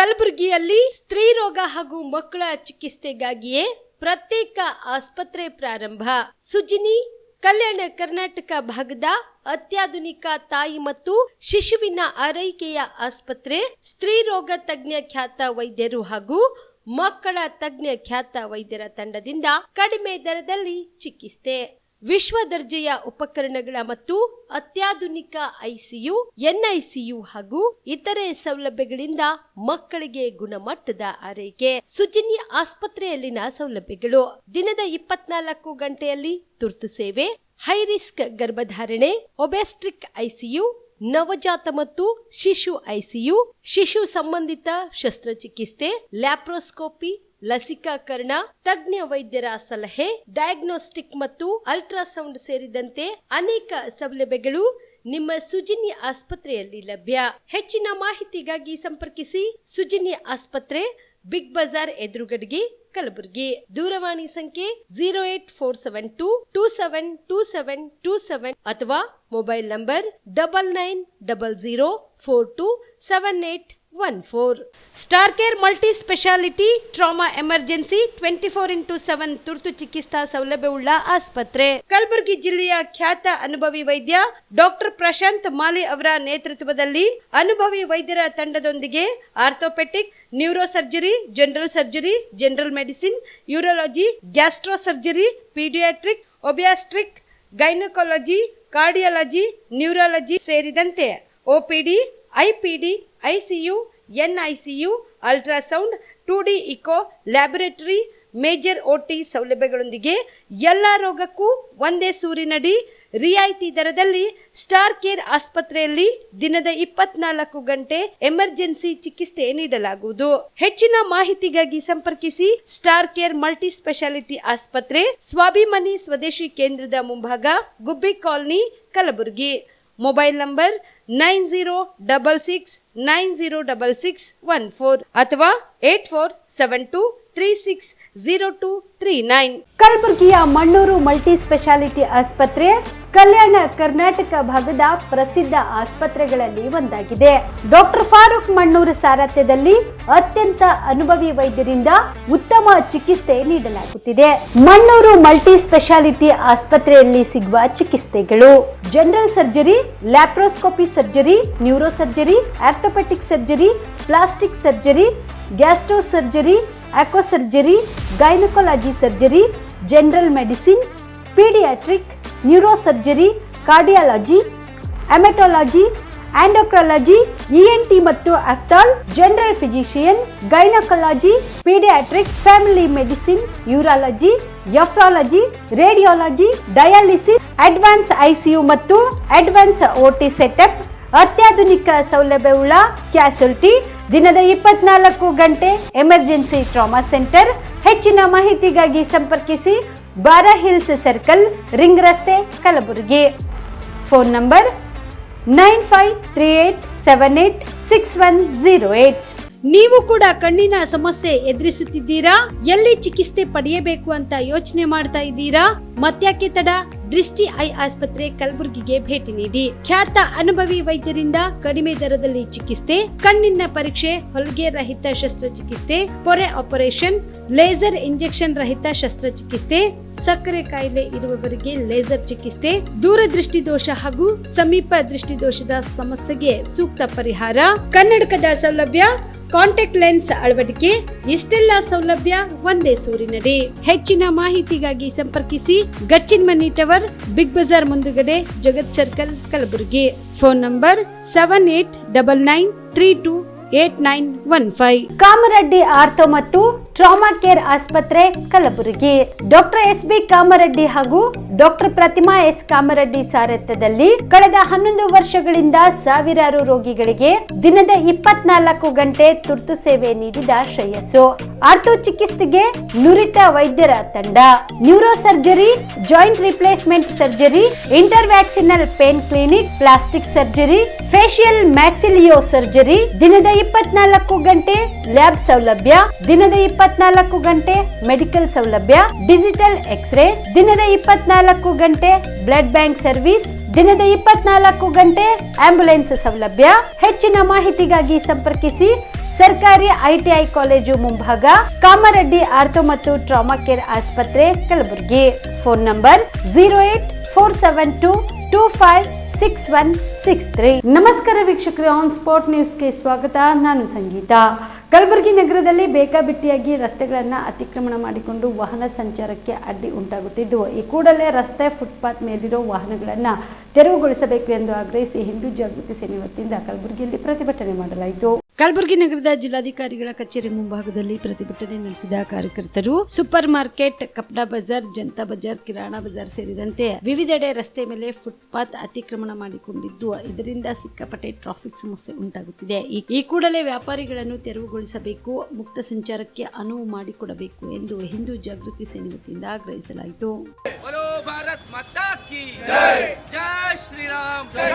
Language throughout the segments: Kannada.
ಕಲಬುರಗಿಯಲ್ಲಿ ಸ್ತ್ರೀ ರೋಗ ಹಾಗೂ ಮಕ್ಕಳ ಚಿಕಿತ್ಸೆಗಾಗಿಯೇ ಪ್ರತ್ಯೇಕ ಆಸ್ಪತ್ರೆ ಪ್ರಾರಂಭ. ಸುಜಿನಿ ಕಲ್ಯಾಣ ಕರ್ನಾಟಕ ಭಾಗದ ಅತ್ಯಾಧುನಿಕ ತಾಯಿ ಮತ್ತು ಶಿಶುವಿನ ಆರೈಕೆಯ ಆಸ್ಪತ್ರೆ. ಸ್ತ್ರೀ ರೋಗ ತಜ್ಞ ಖ್ಯಾತ ವೈದ್ಯರು ಹಾಗೂ ಮಕ್ಕಳ ತಜ್ಞ ಖ್ಯಾತ ವೈದ್ಯರ ತಂಡದಿಂದ ಕಡಿಮೆ ದರದಲ್ಲಿ ಚಿಕಿತ್ಸೆ, ವಿಶ್ವ ದರ್ಜೆಯ ಉಪಕರಣಗಳ ಮತ್ತು ಅತ್ಯಾಧುನಿಕ ಐಸಿಯು, ಎನ್ಐಸಿಯು ಹಾಗೂ ಇತರೆ ಸೌಲಭ್ಯಗಳಿಂದ ಮಕ್ಕಳಿಗೆ ಗುಣಮಟ್ಟದ ಆರೈಕೆ. ಸುಜಿನಿ ಆಸ್ಪತ್ರೆಯಲ್ಲಿನ ಸೌಲಭ್ಯಗಳು: ದಿನದ 24 ಗಂಟೆಯಲ್ಲಿ ತುರ್ತು ಸೇವೆ, ಹೈ ರಿಸ್ಕ್ ಗರ್ಭಧಾರಣೆ, ಒಬೆಸ್ಟ್ರಿಕ್ ಐಸಿಯು, ನವಜಾತ ಮತ್ತು ಶಿಶು ಐಸಿಯು, ಶಿಶು ಸಂಬಂಧಿತ ಶಸ್ತ್ರಚಿಕಿತ್ಸೆ, ಲ್ಯಾಪ್ರೋಸ್ಕೋಪಿ, ಲಸಿಕಾಕರಣ, ತಜ್ಞ ವೈದ್ಯರ ಸಲಹೆ, ಡಯಾಗ್ನೋಸ್ಟಿಕ್ ಮತ್ತು ಅಲ್ಟ್ರಾಸೌಂಡ್ ಸೇರಿದಂತೆ ಅನೇಕ ಸೌಲಭ್ಯಗಳು ನಿಮ್ಮ ಸುಜಿನಿ ಆಸ್ಪತ್ರೆಯಲ್ಲಿ ಲಭ್ಯ. ಹೆಚ್ಚಿನ ಮಾಹಿತಿಗಾಗಿ ಸಂಪರ್ಕಿಸಿ ಸುಜಿನಿ ಆಸ್ಪತ್ರೆ, ಬಿಗ್ ಬಜಾರ್ ಎದುರುಗಡೆಗೆ, ಕಲಬುರಗಿ. ದೂರವಾಣಿ ಸಂಖ್ಯೆ 08472 272727 ಅಥವಾ mobile number 9900427814. Star care multi speciality trauma emergency 24x7 ತುರ್ತು ಚಿಕಿತ್ಸಾ ಸೌಲಭ್ಯವುಳ್ಳ ಆಸ್ಪತ್ರೆ. ಕಲಬುರಗಿ ಜಿಲ್ಲೆಯ ಖ್ಯಾತ ಅನುಭವಿ ವೈದ್ಯ ಡಾಕ್ಟರ್ ಪ್ರಶಾಂತ್ ಮಾಲಿ ಅವರ ನೇತೃತ್ವದಲ್ಲಿ ಅನುಭವಿ ವೈದ್ಯರ ತಂಡದೊಂದಿಗೆ orthopaedic, neuro surgery, general surgery, general medicine, urology, gastro surgery, paediatric, obstetric, gynaecology, cardiology, neurology ಸೇರಿದಂತೆ OPD, IPD, ICU, NICU, ultrasound, 2D echo, laboratory, major OT ಸೌಲಭ್ಯಗಳೊಂದಿಗೆ ಎಲ್ಲ ರೋಗಕ್ಕೂ ಒಂದೇ ಸೂರಿನಡಿ ರಿಯಾಯಿತಿ ದರದಲ್ಲಿ ಸ್ಟಾರ್ ಕೇರ್ ಆಸ್ಪತ್ರೆಯಲ್ಲಿ ದಿನದ 24 ಗಂಟೆ ಎಮರ್ಜೆನ್ಸಿ ಚಿಕಿತ್ಸೆ ನೀಡಲಾಗುವುದು. ಹೆಚ್ಚಿನ ಮಾಹಿತಿಗಾಗಿ ಸಂಪರ್ಕಿಸಿ ಸ್ಟಾರ್ ಕೇರ್ ಮಲ್ಟಿ ಸ್ಪೆಷಾಲಿಟಿ ಆಸ್ಪತ್ರೆ, ಸ್ವಾಭಿಮಾನಿ ಸ್ವದೇಶಿ ಕೇಂದ್ರದ ಮುಂಭಾಗ, ಗುಬ್ಬಿ ಕಾಲನಿ, ಕಲಬುರಗಿ. ಮೊಬೈಲ್ ನಂಬರ್ 9066906614 ಅಥವಾ 8472360239. ಕಲಬುರಗಿಯ ಮಣ್ಣೂರು ಮಲ್ಟಿ ಸ್ಪೆಷಾಲಿಟಿ ಆಸ್ಪತ್ರೆ ಕಲ್ಯಾಣ ಕರ್ನಾಟಕ ಭಾಗದ ಪ್ರಸಿದ್ಧ ಆಸ್ಪತ್ರೆಗಳಲ್ಲಿ ಒಂದಾಗಿದೆ. ಡಾಕ್ಟರ್ ಫಾರೂಕ್ ಮಣ್ಣೂರು ಸಾರಥ್ಯದಲ್ಲಿ ಅತ್ಯಂತ ಅನುಭವಿ ವೈದ್ಯರಿಂದ ಉತ್ತಮ ಚಿಕಿತ್ಸೆ ನೀಡಲಾಗುತ್ತಿದೆ. ಮಣ್ಣೂರು ಮಲ್ಟಿ ಸ್ಪೆಷಾಲಿಟಿ ಆಸ್ಪತ್ರೆಯಲ್ಲಿ ಸಿಗುವ ಚಿಕಿತ್ಸೆಗಳು: general surgery, laparoscopy surgery, neuro surgery, orthopaedic surgery, plastic surgery, gastro surgery, onco surgery, gynaecology surgery, general medicine, paediatric, neuro surgery, cardiology, haematology, endocrinology, ENT ಮತ್ತು ophthal, general physician, gynaecology, paediatric, family medicine, urology, nephrology, radiology, dialysis, advance ICU ಮತ್ತು ಅಡ್ವಾನ್ಸ್ OT ಸೆಟಪ್, ಅತ್ಯಾಧುನಿಕ ಸೌಲಭ್ಯವುಳ್ಳ ಕ್ಯಾಸುಲಿಟಿ, ದಿನದ 24 ಗಂಟೆ ಎಮರ್ಜೆನ್ಸಿ ಟ್ರಾಮಾ ಸೆಂಟರ್. ಹೆಚ್ಚಿನ ಮಾಹಿತಿಗಾಗಿ ಸಂಪರ್ಕಿಸಿ ಬಾರಾ ಹಿಲ್ಸ್ ಸರ್ಕಲ್, ರಿಂಗ್ ರಸ್ತೆ, ಕಲಬುರಗಿ. Phone number 9538786108. ನೀವು ಕೂಡ ಕಣ್ಣಿನ ಸಮಸ್ಯೆ ಎದುರಿಸುತ್ತಿದ್ದೀರಾ? ಎಲ್ಲಿ ಚಿಕಿತ್ಸೆ ಪಡೆಯಬೇಕು ಅಂತ ಯೋಚನೆ ಮಾಡ್ತಾ ಇದ್ದೀರಾ? ಮತ್ತ್ಯಾಕೆ ತಡ? ದೃಷ್ಟಿ ಐ ಆಸ್ಪತ್ರೆ ಕಲಬುರಗಿಗೆ ಭೇಟಿ ನೀಡಿ. ಖ್ಯಾತ ಅನುಭವಿ ವೈದ್ಯರಿಂದ ಕಡಿಮೆ ದರದಲ್ಲಿ ಚಿಕಿತ್ಸೆ, ಕಣ್ಣಿನ ಪರೀಕ್ಷೆ, ಹೊಲಿಗೆ ರಹಿತ ಶಸ್ತ್ರಚಿಕಿತ್ಸೆ, ಪೊರೆ ಆಪರೇಷನ್, ಲೇಸರ್ ಇಂಜೆಕ್ಷನ್ ರಹಿತ ಶಸ್ತ್ರಚಿಕಿತ್ಸೆ, ಸಕ್ಕರೆ ಕಾಯಿಲೆ ಇರುವವರಿಗೆ ಲೇಸರ್ ಚಿಕಿತ್ಸೆ, ದೂರದೃಷ್ಟಿ ದೋಷ ಹಾಗೂ ಸಮೀಪ ದೃಷ್ಟಿ ದೋಷದ ಸಮಸ್ಯೆಗೆ ಸೂಕ್ತ ಪರಿಹಾರ, ಕನ್ನಡಕದ ಸೌಲಭ್ಯ, ಕಾಂಟ್ಯಾಕ್ಟ್ ಲೆನ್ಸ್ ಅಳವಡಿಕೆ, ಇಷ್ಟೆಲ್ಲ ಸೌಲಭ್ಯ ಒಂದೇ ಸೂರಿನಡಿ. ಹೆಚ್ಚಿನ ಮಾಹಿತಿಗಾಗಿ ಸಂಪರ್ಕಿಸಿ Gachchin money tower, big bazaar ಮುಂದುಗಡೆ, Jagat circle, Kalaburagi. Phone number 7899328915. Kamareddy ortho ಮತ್ತು ಟ್ರಾಮಾ ಕೇರ್ ಆಸ್ಪತ್ರೆ, ಕಲಬುರಗಿ. ಡಾಕ್ಟರ್ SB ಕಾಮರೆಡ್ಡಿ ಹಾಗೂ ಡಾಕ್ಟರ್ ಪ್ರತಿಮಾ S ಕಾಮರೆಡ್ಡಿ ಸಾರಥ್ಯದಲ್ಲಿ ಕಳೆದ 11 ವರ್ಷಗಳಿಂದ ಸಾವಿರಾರು ರೋಗಿಗಳಿಗೆ ದಿನದ 24 ಗಂಟೆ ತುರ್ತು ಸೇವೆ ನೀಡಿದ ಶ್ರೇಯಸ್ಸು. ಆರ್ಥೋ ಚಿಕಿತ್ಸೆಗೆ ನುರಿತ ವೈದ್ಯರ ತಂಡ, neuro surgery, joint replacement surgery, interventional pain clinic, plastic surgery, facial maxillo surgery, ದಿನದ 24 ಗಂಟೆ ಲ್ಯಾಬ್ ಸೌಲಭ್ಯ, ದಿನದ 24 ಗಂಟೆ ಮೆಡಿಕಲ್ ಸೌಲಭ್ಯ, ಡಿಜಿಟಲ್ ಎಕ್ಸ್ರೇ, ದಿನದ 24 ಗಂಟೆ ಬ್ಲಡ್ ಬ್ಯಾಂಕ್ ಸರ್ವಿಸ್, ದಿನದ 24 ಗಂಟೆ ಆಂಬ್ಯುಲೆನ್ಸ್ ಸೌಲಭ್ಯ. ಹೆಚ್ಚಿನ ಮಾಹಿತಿಗಾಗಿ ಸಂಪರ್ಕಿಸಿ ಸರ್ಕಾರಿ ಐಟಿಐ ಕಾಲೇಜು ಮುಂಭಾಗ, ಕಾಮರೆಡ್ಡಿ ಆರ್ಥೋ ಮತ್ತು ಟ್ರಾಮಾ ಕೇರ್ ಆಸ್ಪತ್ರೆ ಕಲಬುರಗಿ. Phone number 08472256163. ನಮಸ್ಕಾರ ವೀಕ್ಷಕರೇ, ಆನ್ ಸ್ಪಾಟ್ ನ್ಯೂಸ್ಗೆ ಸ್ವಾಗತ. ನಾನು ಸಂಗೀತ. ಕಲಬುರಗಿ ನಗರದಲ್ಲಿ ಬೇಕಾಬಿಟ್ಟಿಯಾಗಿ ರಸ್ತೆಗಳನ್ನು ಅತಿಕ್ರಮಣ ಮಾಡಿಕೊಂಡು ವಾಹನ ಸಂಚಾರಕ್ಕೆ ಅಡ್ಡಿ ಉಂಟಾಗುತ್ತಿದ್ದು, ಈ ಕೂಡಲೇ ರಸ್ತೆ ಫುಟ್ಪಾತ್ ಮೇಲಿರೋ ವಾಹನಗಳನ್ನು ತೆರವುಗೊಳಿಸಬೇಕು ಎಂದು ಆಗ್ರಹಿಸಿ ಹಿಂದೂ ಜಾಗೃತಿ ಸೇನೆ ವತಿಯಿಂದ ಕಲಬುರಗಿಯಲ್ಲಿ ಪ್ರತಿಭಟನೆ ಮಾಡಲಾಯಿತು. ಕಲಬುರಗಿ ನಗರದ ಜಿಲ್ಲಾಧಿಕಾರಿಗಳ ಕಚೇರಿ ಮುಂಭಾಗದಲ್ಲಿ ಪ್ರತಿಭಟನೆ ನಡೆಸಿದ ಕಾರ್ಯಕರ್ತರು ಸೂಪರ್ ಮಾರ್ಕೆಟ್, ಕಪಡಾ ಬಜಾರ್, ಜನತಾ ಬಜಾರ್, ಕಿರಾಣಾ ಬಜಾರ್ ಸೇರಿದಂತೆ ವಿವಿಧೆಡೆ ರಸ್ತೆ ಮೇಲೆ ಫುಟ್ಪಾತ್ ಅತಿಕ್ರಮಣ ಮಾಡಿಕೊಂಡಿದ್ದು, ಇದರಿಂದ ಸಿಕ್ಕಾಪಟ್ಟೆ ಟ್ರಾಫಿಕ್ ಸಮಸ್ಯೆ ಉಂಟಾಗುತ್ತಿದೆ. ಈ ಕೂಡಲೇ ವ್ಯಾಪಾರಿಗಳನ್ನು ತೆರವುಗೊಳಿಸಬೇಕು, ಮುಕ್ತ ಸಂಚಾರಕ್ಕೆ ಅನುವು ಮಾಡಿಕೊಡಬೇಕು ಎಂದು ಹಿಂದೂ ಜಾಗೃತಿ ಸೇನೆ ವತಿಯಿಂದ ಆಗ್ರಹಿಸಲಾಯಿತು. भारत माता की जय, जय श्री राम, जय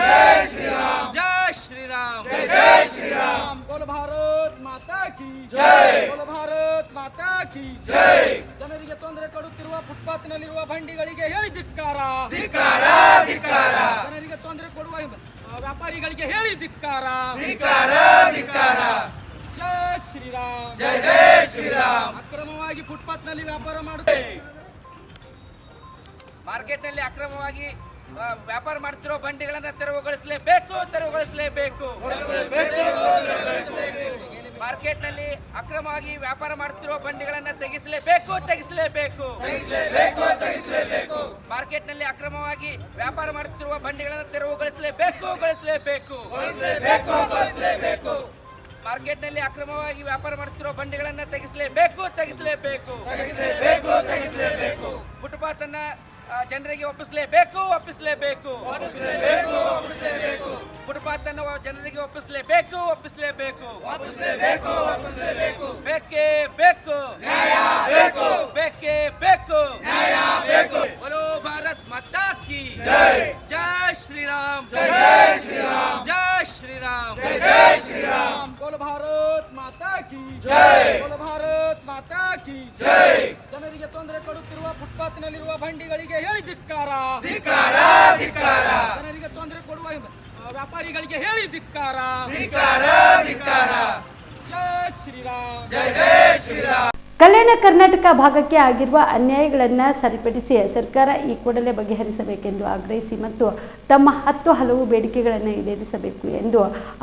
श्री राम, जय श्री राम, जय श्री राम. बोलो भारत माता की जय, बोलो भारत माता की जय. ಜನರಿಗೆ ತೊಂದರೆ ಕೊಡುತ್ತಿರುವ ಫುಟ್ಪಾತ್ ನಲ್ಲಿರುವ ಬಂಡಿಗಳಿಗೆ ಹೇಳಿ ಧಿಕ್ಕಾರ, ಧಿಕ್ಕಾರ, ಧಿಕ್ಕಾರ. ಜನರಿಗೆ ತೊಂದರೆ ಕೊಡುವ ವ್ಯಾಪಾರಿಗಳಿಗೆ ಹೇಳಿ ಧಿಕ್ಕಾರ, ಧಿಕ್ಕಾರ, ಧಿಕ್ಕಾರ. ಜೈ ಶ್ರೀರಾಮ್, ಜೈ ಜೈ ಶ್ರೀರಾಮ್. ಅಕ್ರಮವಾಗಿ ಫುಟ್ಪಾತ್ ನಲ್ಲಿ ವ್ಯಾಪಾರ ಮಾಡುತ್ತಾರೆ, ಮಾರ್ಕೆಟ್ ನಲ್ಲಿ ಅಕ್ರಮವಾಗಿ ವ್ಯಾಪಾರ ಮಾಡುತ್ತಿರುವ ಬಂಡಿಗಳನ್ನು ತೆರವುಗೊಳಿಸಲೇಬೇಕು, ತೆರವುಗೊಳಿಸಲೇಬೇಕು. ಮಾರ್ಕೆಟ್ ನಲ್ಲಿ ಅಕ್ರಮವಾಗಿ ವ್ಯಾಪಾರ ಮಾಡುತ್ತಿರುವ ಬಂಡಿಗಳನ್ನು ತೆಗೆಸಲೇಬೇಕು, ತೆಗೆಸಲೇಬೇಕು. ಮಾರ್ಕೆಟ್ ನಲ್ಲಿ ಅಕ್ರಮವಾಗಿ ವ್ಯಾಪಾರ ಮಾಡುತ್ತಿರುವ ಬಂಡಿಗಳನ್ನು ತೆರವುಗೊಳಿಸಲೇಬೇಕು, ಗೊಳಿಸಲೇಬೇಕು. ಮಾರ್ಕೆಟ್ ನಲ್ಲಿ ಅಕ್ರಮವಾಗಿ ವ್ಯಾಪಾರ ಮಾಡುತ್ತಿರುವ ಬಂಡಿಗಳನ್ನು ತೆಗೆಸಲೇಬೇಕು, ತೆಗೆಸಲೇಬೇಕು. ಫುಟ್ಪಾತ್ ಅನ್ನ ಜನರಿಗೆ ಒಪ್ಪಿಸಲೇಬೇಕು, ಒಪ್ಪಿಸಲೇಬೇಕು. ಫುಟ್ಪಾತ್ ಅನ್ನು ಜನರಿಗೆ ಒಪ್ಪಿಸಲೇಬೇಕು, ಒಪ್ಪಿಸಲೇಬೇಕು. ಬೇಕೇ ಬೇಕು, ಬೇಕೇ ಬೇಕು. बोलो भारत माता की जय, जय श्री राम, जय श्री राम, जय श्री राम, जय श्री राम. बोलो भारत माता की जय, बोलो भारत माता की जय. ಜನರಿಗೆ ತೊಂದರೆ ಕೊಡುತ್ತಿರುವ ಫುಟ್ಪಾತ್ ನಲ್ಲಿರುವ ಬಂಡಿಗಳಿಗೆ ಹೇಳಿ ಧಿಕ್ಕಾರ, ಧಿಕ್ಕಾರ, ಧಿಕ್ಕಾರ. ಜನರಿಗೆ ತೊಂದರೆ ಕೊಡುವ ವ್ಯಾಪಾರಿಗಳಿಗೆ ಹೇಳಿ ಧಿಕ್ಕಾರ, ಧಿಕ್ಕಾರ, ಧಿಕ್ಕಾರ. ಜೈ ಶ್ರೀರಾಮ್, ಜೈ ಜೈ ಶ್ರೀರಾಮ್. ಕಲ್ಯಾಣ ಕರ್ನಾಟಕ ಭಾಗಕ್ಕೆ ಆಗಿರುವ ಅನ್ಯಾಯಗಳನ್ನು ಸರಿಪಡಿಸಿ ಸರ್ಕಾರ ಈ ಕೂಡಲೇ ಬಗೆಹರಿಸಬೇಕೆಂದು ಆಗ್ರಹಿಸಿ ಮತ್ತು ತಮ್ಮ 10 ಹಲವು ಬೇಡಿಕೆಗಳನ್ನು ಈಡೇರಿಸಬೇಕು ಎಂದು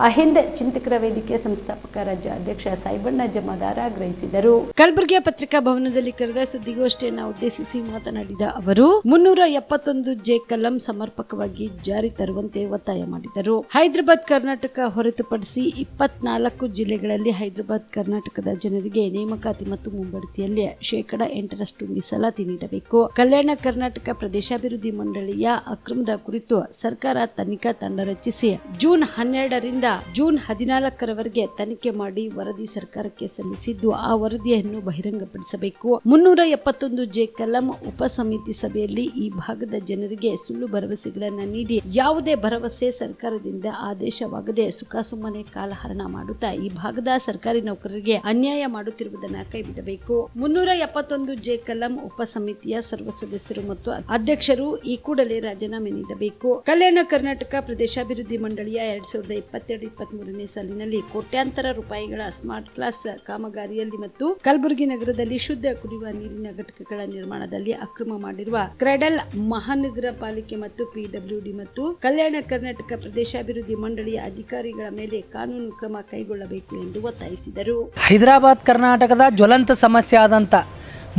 ಅಹಿಂದ್ ಚಿಂತಕರ ವೇದಿಕೆ ಸಂಸ್ಥಾಪಕ ರಾಜ್ಯ ಅಧ್ಯಕ್ಷ ಸಾಯಿಬಣ್ಣ ಜಮಾದಾರ್ ಆಗ್ರಹಿಸಿದರು. ಕಲಬುರಗಿಯ ಪತ್ರಿಕಾ ಭವನದಲ್ಲಿ ಕರೆದ ಸುದ್ದಿಗೋಷ್ಠಿಯನ್ನು ಉದ್ದೇಶಿಸಿ ಮಾತನಾಡಿದ ಅವರು 371 ಜೆ ಕಲಂ ಸಮರ್ಪಕವಾಗಿ ಜಾರಿ ತರುವಂತೆ ಒತ್ತಾಯ ಮಾಡಿದರು. ಹೈದರಾಬಾದ್ ಕರ್ನಾಟಕ ಹೊರತುಪಡಿಸಿ 24 ಜಿಲ್ಲೆಗಳಲ್ಲಿ ಹೈದರಾಬಾದ್ ಕರ್ನಾಟಕದ ಜನರಿಗೆ ನೇಮಕಾತಿ ಮತ್ತು ಬಡ್ತಿಯಲ್ಲಿ 8% ಮೀಸಲಾತಿ ನೀಡಬೇಕು. ಕಲ್ಯಾಣ ಕರ್ನಾಟಕ ಪ್ರದೇಶಾಭಿವೃದ್ಧಿ ಮಂಡಳಿಯ ಅಕ್ರಮದ ಕುರಿತು ಸರ್ಕಾರ ತನಿಖಾ ತಂಡ ರಚಿಸಿ ಜೂನ್ 12 ರಿಂದ ಜೂನ್ 14 ತನಿಖೆ ಮಾಡಿ ವರದಿ ಸರ್ಕಾರಕ್ಕೆ ಸಲ್ಲಿಸಿದ್ದು, ಆ ವರದಿಯನ್ನು ಬಹಿರಂಗಪಡಿಸಬೇಕು. 371 ಜೆ ಕಲಂ ಉಪಸಮಿತಿ ಸಭೆಯಲ್ಲಿ ಈ ಭಾಗದ ಜನರಿಗೆ ಸುಳ್ಳು ಭರವಸೆಗಳನ್ನು ನೀಡಿ ಯಾವುದೇ ಭರವಸೆ ಸರ್ಕಾರದಿಂದ ಆದೇಶವಾಗದೆ ಸುಖಾಸುಮ್ಮನೆ ಕಾಲಹರಣ ಮಾಡುತ್ತಾ ಈ ಭಾಗದ ಸರ್ಕಾರಿ ನೌಕರರಿಗೆ ಅನ್ಯಾಯ ಮಾಡುತ್ತಿರುವುದನ್ನು ಕೈಬಿಡಬೇಕು. 371 ಜೆ ಕಲಂ ಉಪಸಮಿತಿಯ ಸರ್ವ ಸದಸ್ಯರು ಮತ್ತು ಅಧ್ಯಕ್ಷರು ಈ ಕೂಡಲೇ ರಾಜೀನಾಮೆ ನೀಡಬೇಕು. ಕಲ್ಯಾಣ ಕರ್ನಾಟಕ ಪ್ರದೇಶಾಭಿವೃದ್ಧಿ ಮಂಡಳಿಯ 2022-23ನೇ ಸಾಲಿನಲ್ಲಿ ಕೋಟ್ಯಾಂತರ ರೂಪಾಯಿಗಳ ಸ್ಮಾರ್ಟ್ ಕ್ಲಾಸ್ ಕಾಮಗಾರಿಯಲ್ಲಿ ಮತ್ತು ಕಲಬುರಗಿ ನಗರದಲ್ಲಿ ಶುದ್ಧ ಕುಡಿಯುವ ನೀರಿನ ಘಟಕಗಳ ನಿರ್ಮಾಣದಲ್ಲಿ ಅಕ್ರಮ ಮಾಡಿರುವ ಕ್ರೆಡಲ್ ಮಹಾನಗರ ಪಾಲಿಕೆ ಮತ್ತು ಪಿಡಬ್ಲ್ಯೂಡಿ ಮತ್ತು ಕಲ್ಯಾಣ ಕರ್ನಾಟಕ ಪ್ರದೇಶಾಭಿವೃದ್ಧಿ ಮಂಡಳಿಯ ಅಧಿಕಾರಿಗಳ ಮೇಲೆ ಕಾನೂನು ಕ್ರಮ ಕೈಗೊಳ್ಳಬೇಕು ಎಂದು ಒತ್ತಾಯಿಸಿದರು. ಹೈದರಾಬಾದ್ ಕರ್ನಾಟಕದ ಜ್ವಲಂತ ಸಮಸ್ಯೆ ಆದಂಥ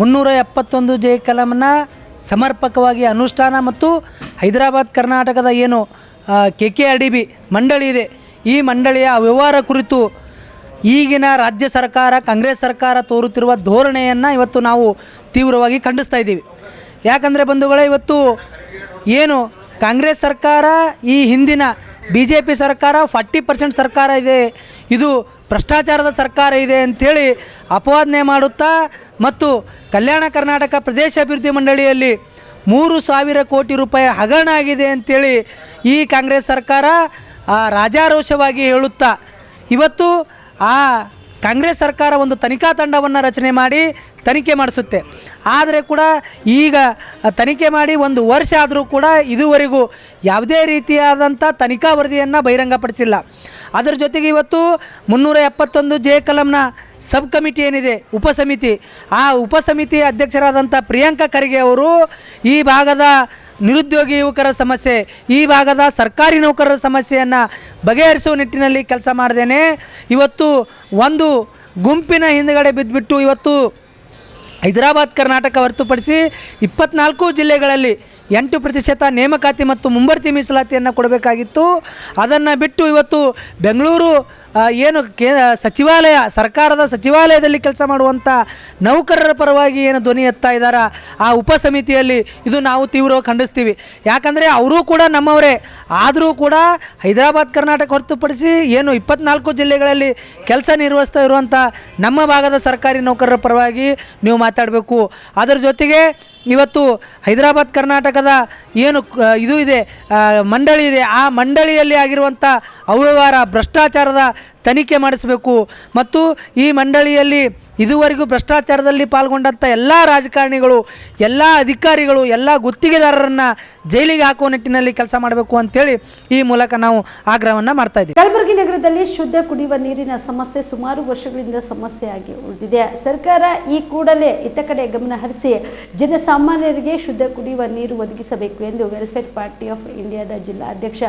371 ಜೆ ಕಲಂನ ಸಮರ್ಪಕವಾಗಿ ಅನುಷ್ಠಾನ ಮತ್ತು ಹೈದರಾಬಾದ್ ಕರ್ನಾಟಕದ ಏನು KKRDB ಮಂಡಳಿ ಇದೆ, ಈ ಮಂಡಳಿಯ ವ್ಯವಹಾರ ಕುರಿತು ಈಗಿನ ರಾಜ್ಯ ಸರ್ಕಾರ, ಕಾಂಗ್ರೆಸ್ ಸರ್ಕಾರ ತೋರುತ್ತಿರುವ ಧೋರಣೆಯನ್ನು ಇವತ್ತು ನಾವು ತೀವ್ರವಾಗಿ ಖಂಡಿಸ್ತಾ ಇದ್ದೀವಿ. ಯಾಕಂದರೆ ಬಂಧುಗಳೇ, ಇವತ್ತು ಏನು ಕಾಂಗ್ರೆಸ್ ಸರ್ಕಾರ, ಈ ಹಿಂದಿನ BJP ಸರ್ಕಾರ 40% ಸರ್ಕಾರ ಇದೆ, ಇದು ಭ್ರಷ್ಟಾಚಾರದ ಸರ್ಕಾರ ಇದೆ ಅಂಥೇಳಿ ಅಪವಾದನೆ ಮಾಡುತ್ತಾ ಮತ್ತು ಕಲ್ಯಾಣ ಕರ್ನಾಟಕ ಪ್ರದೇಶಾಭಿವೃದ್ಧಿ ಮಂಡಳಿಯಲ್ಲಿ 3,000 ಕೋಟಿ ರೂಪಾಯಿ ಹಗರಣ ಆಗಿದೆ ಅಂಥೇಳಿ ಈ ಕಾಂಗ್ರೆಸ್ ಸರ್ಕಾರ ರಾಜಾರೋಷವಾಗಿ ಹೇಳುತ್ತಾ ಇವತ್ತು ಆ ಕಾಂಗ್ರೆಸ್ ಸರ್ಕಾರ ಒಂದು ತನಿಖಾ ತಂಡವನ್ನು ರಚನೆ ಮಾಡಿ ತನಿಖೆ ಮಾಡಿಸುತ್ತೆ. ಆದರೆ ಕೂಡ ಈಗ ತನಿಖೆ ಮಾಡಿ 1 ವರ್ಷ ಆದರೂ ಕೂಡ ಇದುವರೆಗೂ ಯಾವುದೇ ರೀತಿಯಾದಂಥ ತನಿಖಾ ವರದಿಯನ್ನು ಬಹಿರಂಗಪಡಿಸಿಲ್ಲ. ಅದರ ಜೊತೆಗೆ ಇವತ್ತು 371 ಕಲಂನ ಸಬ್ ಕಮಿಟಿ ಏನಿದೆ, ಉಪಸಮಿತಿ, ಆ ಉಪಸಮಿತಿ ಅಧ್ಯಕ್ಷರಾದಂಥ ಪ್ರಿಯಾಂಕಾ ಖರ್ಗೆ ಅವರು ಈ ಭಾಗದ ನಿರುದ್ಯೋಗಿ ಯುವಕರ ಸಮಸ್ಯೆ, ಈ ಭಾಗದ ಸರ್ಕಾರಿ ನೌಕರರ ಸಮಸ್ಯೆಯನ್ನು ಬಗೆಹರಿಸುವ ನಿಟ್ಟಿನಲ್ಲಿ ಕೆಲಸ ಮಾಡ್ದೇನೆ ಇವತ್ತು ಒಂದು ಗುಂಪಿನ ಹಿಂದುಗಡೆ ಬಿದ್ದುಬಿಟ್ಟು ಇವತ್ತು ಹೈದರಾಬಾದ್ ಕರ್ನಾಟಕ ಹೊರತುಪಡಿಸಿ 24 ಜಿಲ್ಲೆಗಳಲ್ಲಿ 8% ನೇಮಕಾತಿ ಮತ್ತು ಮುಂಬಡ್ತಿ ಮೀಸಲಾತಿಯನ್ನು ಕೊಡಬೇಕಾಗಿತ್ತು. ಅದನ್ನು ಬಿಟ್ಟು ಇವತ್ತು ಬೆಂಗಳೂರು ಏನು ಸಚಿವಾಲಯ, ಸರ್ಕಾರದ ಸಚಿವಾಲಯದಲ್ಲಿ ಕೆಲಸ ಮಾಡುವಂಥ ನೌಕರರ ಪರವಾಗಿ ಏನು ಧ್ವನಿ ಎತ್ತಾ ಇದ್ದಾರೆ ಆ ಉಪಸಮಿತಿಯಲ್ಲಿ, ಇದು ನಾವು ತೀವ್ರವಾಗಿ ಖಂಡಿಸ್ತೀವಿ. ಯಾಕಂದರೆ ಅವರೂ ಕೂಡ ನಮ್ಮವರೇ, ಆದರೂ ಕೂಡ ಹೈದರಾಬಾದ್ ಕರ್ನಾಟಕ ಹೊರತುಪಡಿಸಿ ಏನು 24 ಜಿಲ್ಲೆಗಳಲ್ಲಿ ಕೆಲಸ ನಿರ್ವಹಿಸ್ತಾ ಇರುವಂಥ ನಮ್ಮ ಭಾಗದ ಸರ್ಕಾರಿ ನೌಕರರ ಪರವಾಗಿ ನೀವು ಮಾತಾಡಬೇಕು. ಅದರ ಜೊತೆಗೆ ಇವತ್ತು ಹೈದರಾಬಾದ್ ಕರ್ನಾಟಕದ ಏನು ಇದು ಇದೆ, ಮಂಡಳಿ ಇದೆ, ಆ ಮಂಡಳಿಯಲ್ಲಿ ಆಗಿರುವಂಥ ಅವ್ಯವಹಾರ, ಭ್ರಷ್ಟಾಚಾರದ ತನಿಖೆ ಮಾಡಿಸಬೇಕು. ಮತ್ತು ಈ ಮಂಡಳಿಯಲ್ಲಿ ಇದುವರೆಗೂ ಭ್ರಷ್ಟಾಚಾರದಲ್ಲಿ ಪಾಲ್ಗೊಂಡಂಥ ಎಲ್ಲ ರಾಜಕಾರಣಿಗಳು, ಎಲ್ಲ ಅಧಿಕಾರಿಗಳು, ಎಲ್ಲ ಗುತ್ತಿಗೆದಾರರನ್ನು ಜೈಲಿಗೆ ಹಾಕುವ ನಿಟ್ಟಿನಲ್ಲಿ ಕೆಲಸ ಮಾಡಬೇಕು ಅಂತೇಳಿ ಈ ಮೂಲಕ ನಾವು ಆಗ್ರಹವನ್ನು ಮಾಡ್ತಾ ಇದ್ದೀವಿ. ಕಲಬುರಗಿ ನಗರದಲ್ಲಿ ಶುದ್ಧ ಕುಡಿಯುವ ನೀರಿನ ಸಮಸ್ಯೆ ಸುಮಾರು ವರ್ಷಗಳಿಂದ ಸಮಸ್ಯೆಯಾಗಿ ಉಳಿದಿದೆ. ಸರ್ಕಾರ ಈ ಕೂಡಲೇ ಇತ್ತ ಕಡೆ ಗಮನ ಹರಿಸಿ ಜನಸಾಮಾನ್ಯರಿಗೆ ಶುದ್ಧ ಕುಡಿಯುವ ನೀರು ಒದಗಿಸಬೇಕು ಎಂದು ವೆಲ್ಫೇರ್ ಪಾರ್ಟಿ ಆಫ್ ಇಂಡಿಯಾದ ಜಿಲ್ಲಾ ಅಧ್ಯಕ್ಷ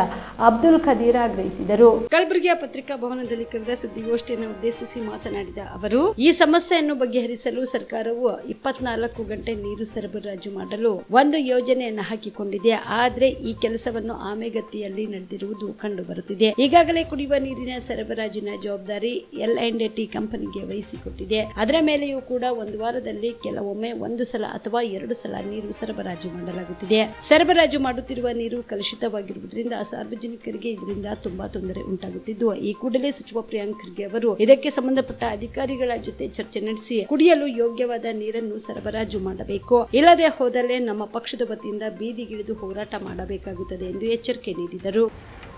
ಅಬ್ದುಲ್ ಖದೀರ್ ಆಗ್ರಹಿಸಿದರು. ಕಲಬುರಗಿಯ ಪತ್ರಿಕಾ ಭವನದಲ್ಲಿ ಕರೆದ ಸುದ್ದಿಗೋಷ್ಠಿಯನ್ನು ಉದ್ದೇಶಿಸಿ ಮಾತನಾಡಿದ ಅವರು, ಈ ಸಮಸ್ಯೆಯನ್ನು ಬಗೆಹರಿಸಲು ಸರ್ಕಾರವು 24 ಗಂಟೆ ನೀರು ಸರಬರಾಜು ಮಾಡಲು ಒಂದು ಯೋಜನೆಯನ್ನು ಹಾಕಿಕೊಂಡಿದೆ. ಆದರೆ ಈ ಕೆಲಸವನ್ನು ಆಮೆಗತಿಯಲ್ಲಿ ನಡೆದಿರುವುದು ಕಂಡು ಬರುತ್ತಿದೆ. ಈಗಾಗಲೇ ಕುಡಿಯುವ ನೀರಿನ ಸರಬರಾಜಿನ ಜವಾಬ್ದಾರಿ L&T ಕಂಪನಿಗೆ ವಹಿಸಿಕೊಟ್ಟಿದೆ. ಅದರ ಮೇಲೆಯೂ ಕೂಡ ಒಂದು ವಾರದಲ್ಲಿ ಕೆಲವೊಮ್ಮೆ 1 ಸಲ ಅಥವಾ 2 ಸಲ ನೀರು ಸರಬರಾಜು ಮಾಡಲಾಗುತ್ತಿದೆ. ಸರಬರಾಜು ಮಾಡುತ್ತಿರುವ ನೀರು ಕಲುಷಿತವಾಗಿರುವುದರಿಂದ ಸಾರ್ವಜನಿಕರಿಗೆ ಇದರಿಂದ ತುಂಬಾ ತೊಂದರೆ ಉಂಟಾಗುತ್ತಿದ್ದು, ಈ ಕೂಡಲೇ ಸಚಿವ ಪ್ರಿಯಾಂಕ್ ಖರ್ಗೆ ಅವರು ಇದಕ್ಕೆ ಸಂಬಂಧಪಟ್ಟ ಅಧಿಕಾರಿಗಳ ಜೊತೆ ಚರ್ಚೆ ನಡೆಸಿ ಕುಡಿಯಲು ಯೋಗ್ಯವಾದ ನೀರನ್ನು ಸರಬರಾಜು ಮಾಡಬೇಕು. ಇಲ್ಲದೆ ಹೋದಲ್ಲಿ ನಮ್ಮ ಪಕ್ಷದ ವತಿಯಿಂದ ಬೀದಿಗಿಳಿದು ಹೋರಾಟ ಮಾಡಬೇಕಾಗುತ್ತದೆ ಎಂದು ಎಚ್ಚರಿಕೆ ನೀಡಿದರು.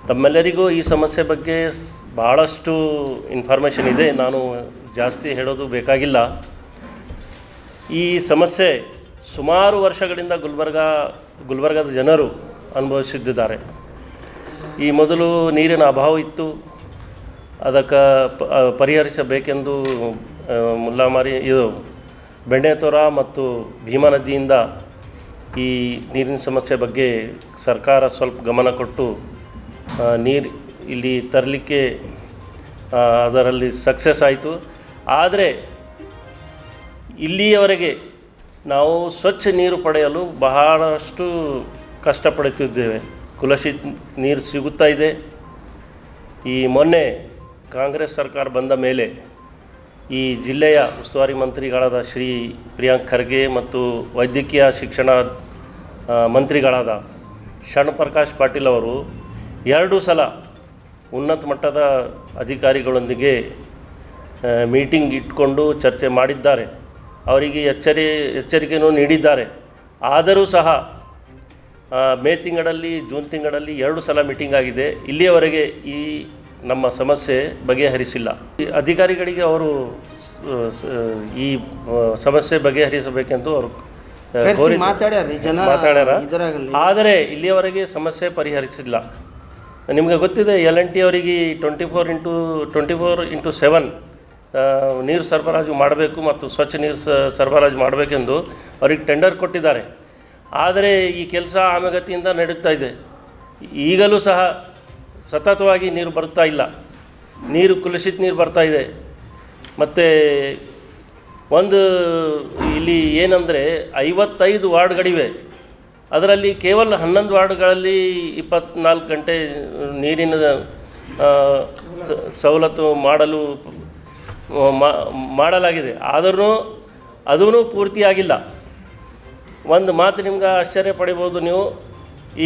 ತಮ್ಮೆಲ್ಲರಿಗೂ ಈ ಸಮಸ್ಯೆ ಬಗ್ಗೆ ಬಹಳಷ್ಟು ಇನ್ಫಾರ್ಮೇಷನ್ ಇದೆ, ನಾನು ಜಾಸ್ತಿ ಹೇಳೋದು ಬೇಕಾಗಿಲ್ಲ. ಈ ಸಮಸ್ಯೆ ಸುಮಾರು ವರ್ಷಗಳಿಂದ ಗುಲ್ಬರ್ಗಾದ ಜನರು ಅನುಭವಿಸುತ್ತಿದ್ದಾರೆ. ಈ ಮೊದಲು ನೀರಿನ ಅಭಾವ ಇತ್ತು, ಅದಕ್ಕೆ ಪರಿಹರಿಸಬೇಕೆಂದು ಮುಲ್ಲಾಮಾರಿ ಇದು ಬೆಣ್ಣೆತೊರ ಮತ್ತು ಭೀಮಾ ನದಿಯಿಂದ ಈ ನೀರಿನ ಸಮಸ್ಯೆ ಬಗ್ಗೆ ಸರ್ಕಾರ ಸ್ವಲ್ಪ ಗಮನ ಕೊಟ್ಟು ನೀರು ಇಲ್ಲಿ ತರಲಿಕ್ಕೆ ಅದರಲ್ಲಿ ಸಕ್ಸಸ್ ಆಯಿತು. ಆದರೆ ಇಲ್ಲಿಯವರೆಗೆ ನಾವು ಸ್ವಚ್ಛ ನೀರು ಪಡೆಯಲು ಬಹಳಷ್ಟು ಕಷ್ಟಪಡುತ್ತಿದ್ದೇವೆ. ಕಲುಷಿತ ನೀರು ಸಿಗುತ್ತಾ ಇದೆ. ಈ ಮೊನ್ನೆ ಕಾಂಗ್ರೆಸ್ ಸರ್ಕಾರ ಬಂದ ಮೇಲೆ ಈ ಜಿಲ್ಲೆಯ ಉಸ್ತುವಾರಿ ಮಂತ್ರಿಗಳಾದ ಶ್ರೀ ಪ್ರಿಯಾಂಕ್ ಖರ್ಗೆ ಮತ್ತು ವೈದ್ಯಕೀಯ ಶಿಕ್ಷಣ ಮಂತ್ರಿಗಳಾದ ಶರಣ್ ಪಾಟೀಲ್ ಅವರು 2 ಸಲ ಉನ್ನತ ಮಟ್ಟದ ಅಧಿಕಾರಿಗಳೊಂದಿಗೆ ಮೀಟಿಂಗ್ ಇಟ್ಕೊಂಡು ಚರ್ಚೆ ಮಾಡಿದ್ದಾರೆ. ಅವರಿಗೆ ಎಚ್ಚರಿಕೆಯನ್ನು ನೀಡಿದ್ದಾರೆ. ಆದರೂ ಸಹ ಮೇ ತಿಂಗಳಲ್ಲಿ, ಜೂನ್ ತಿಂಗಳಲ್ಲಿ 2 ಸಲ ಮೀಟಿಂಗ್ ಆಗಿದೆ. ಇಲ್ಲಿಯವರೆಗೆ ಈ ನಮ್ಮ ಸಮಸ್ಯೆ ಬಗೆಹರಿಸಿಲ್ಲ. ಅಧಿಕಾರಿಗಳಿಗೆ ಅವರು ಈ ಸಮಸ್ಯೆ ಬಗೆಹರಿಸಬೇಕೆಂದು ಅವರು ಮಾತಾಡ್ಯಾರ. ಆದರೆ ಇಲ್ಲಿಯವರೆಗೆ ಸಮಸ್ಯೆ ಪರಿಹರಿಸಿಲ್ಲ. ನಿಮಗೆ ಗೊತ್ತಿದೆ, L&T ಅವರಿಗೆ 24x7 ನೀರು ಸರಬರಾಜು ಮಾಡಬೇಕು ಮತ್ತು ಸ್ವಚ್ಛ ನೀರು ಸರಬರಾಜು ಮಾಡಬೇಕೆಂದು ಅವ್ರಿಗೆ ಟೆಂಡರ್ ಕೊಟ್ಟಿದ್ದಾರೆ. ಆದರೆ ಈ ಕೆಲಸ ಆಮೆಗತಿಯಿಂದ ನಡೆಯುತ್ತಾ ಇದೆ. ಈಗಲೂ ಸಹ ಸತತವಾಗಿ ನೀರು ಬರ್ತಾ ಇಲ್ಲ. ನೀರು ಕಲುಷಿತ ನೀರು ಬರ್ತಾ ಇದೆ. ಮತ್ತು ಒಂದು ಇಲ್ಲಿ ಏನಂದರೆ 55 ವಾರ್ಡ್ಗಳಿವೆ. ಅದರಲ್ಲಿ ಕೇವಲ 11 ವಾರ್ಡ್ಗಳಲ್ಲಿ 24 ಗಂಟೆ ನೀರಿನ ಸವಲತ್ತು ಮಾಡಲಾಗಿದೆ. ಆದರೂ ಅದೂ ಪೂರ್ತಿಯಾಗಿಲ್ಲ. ಒಂದು ಮಾತು ನಿಮ್ಗೆ ಆಶ್ಚರ್ಯ ಪಡಿಬೋದು ನೀವು,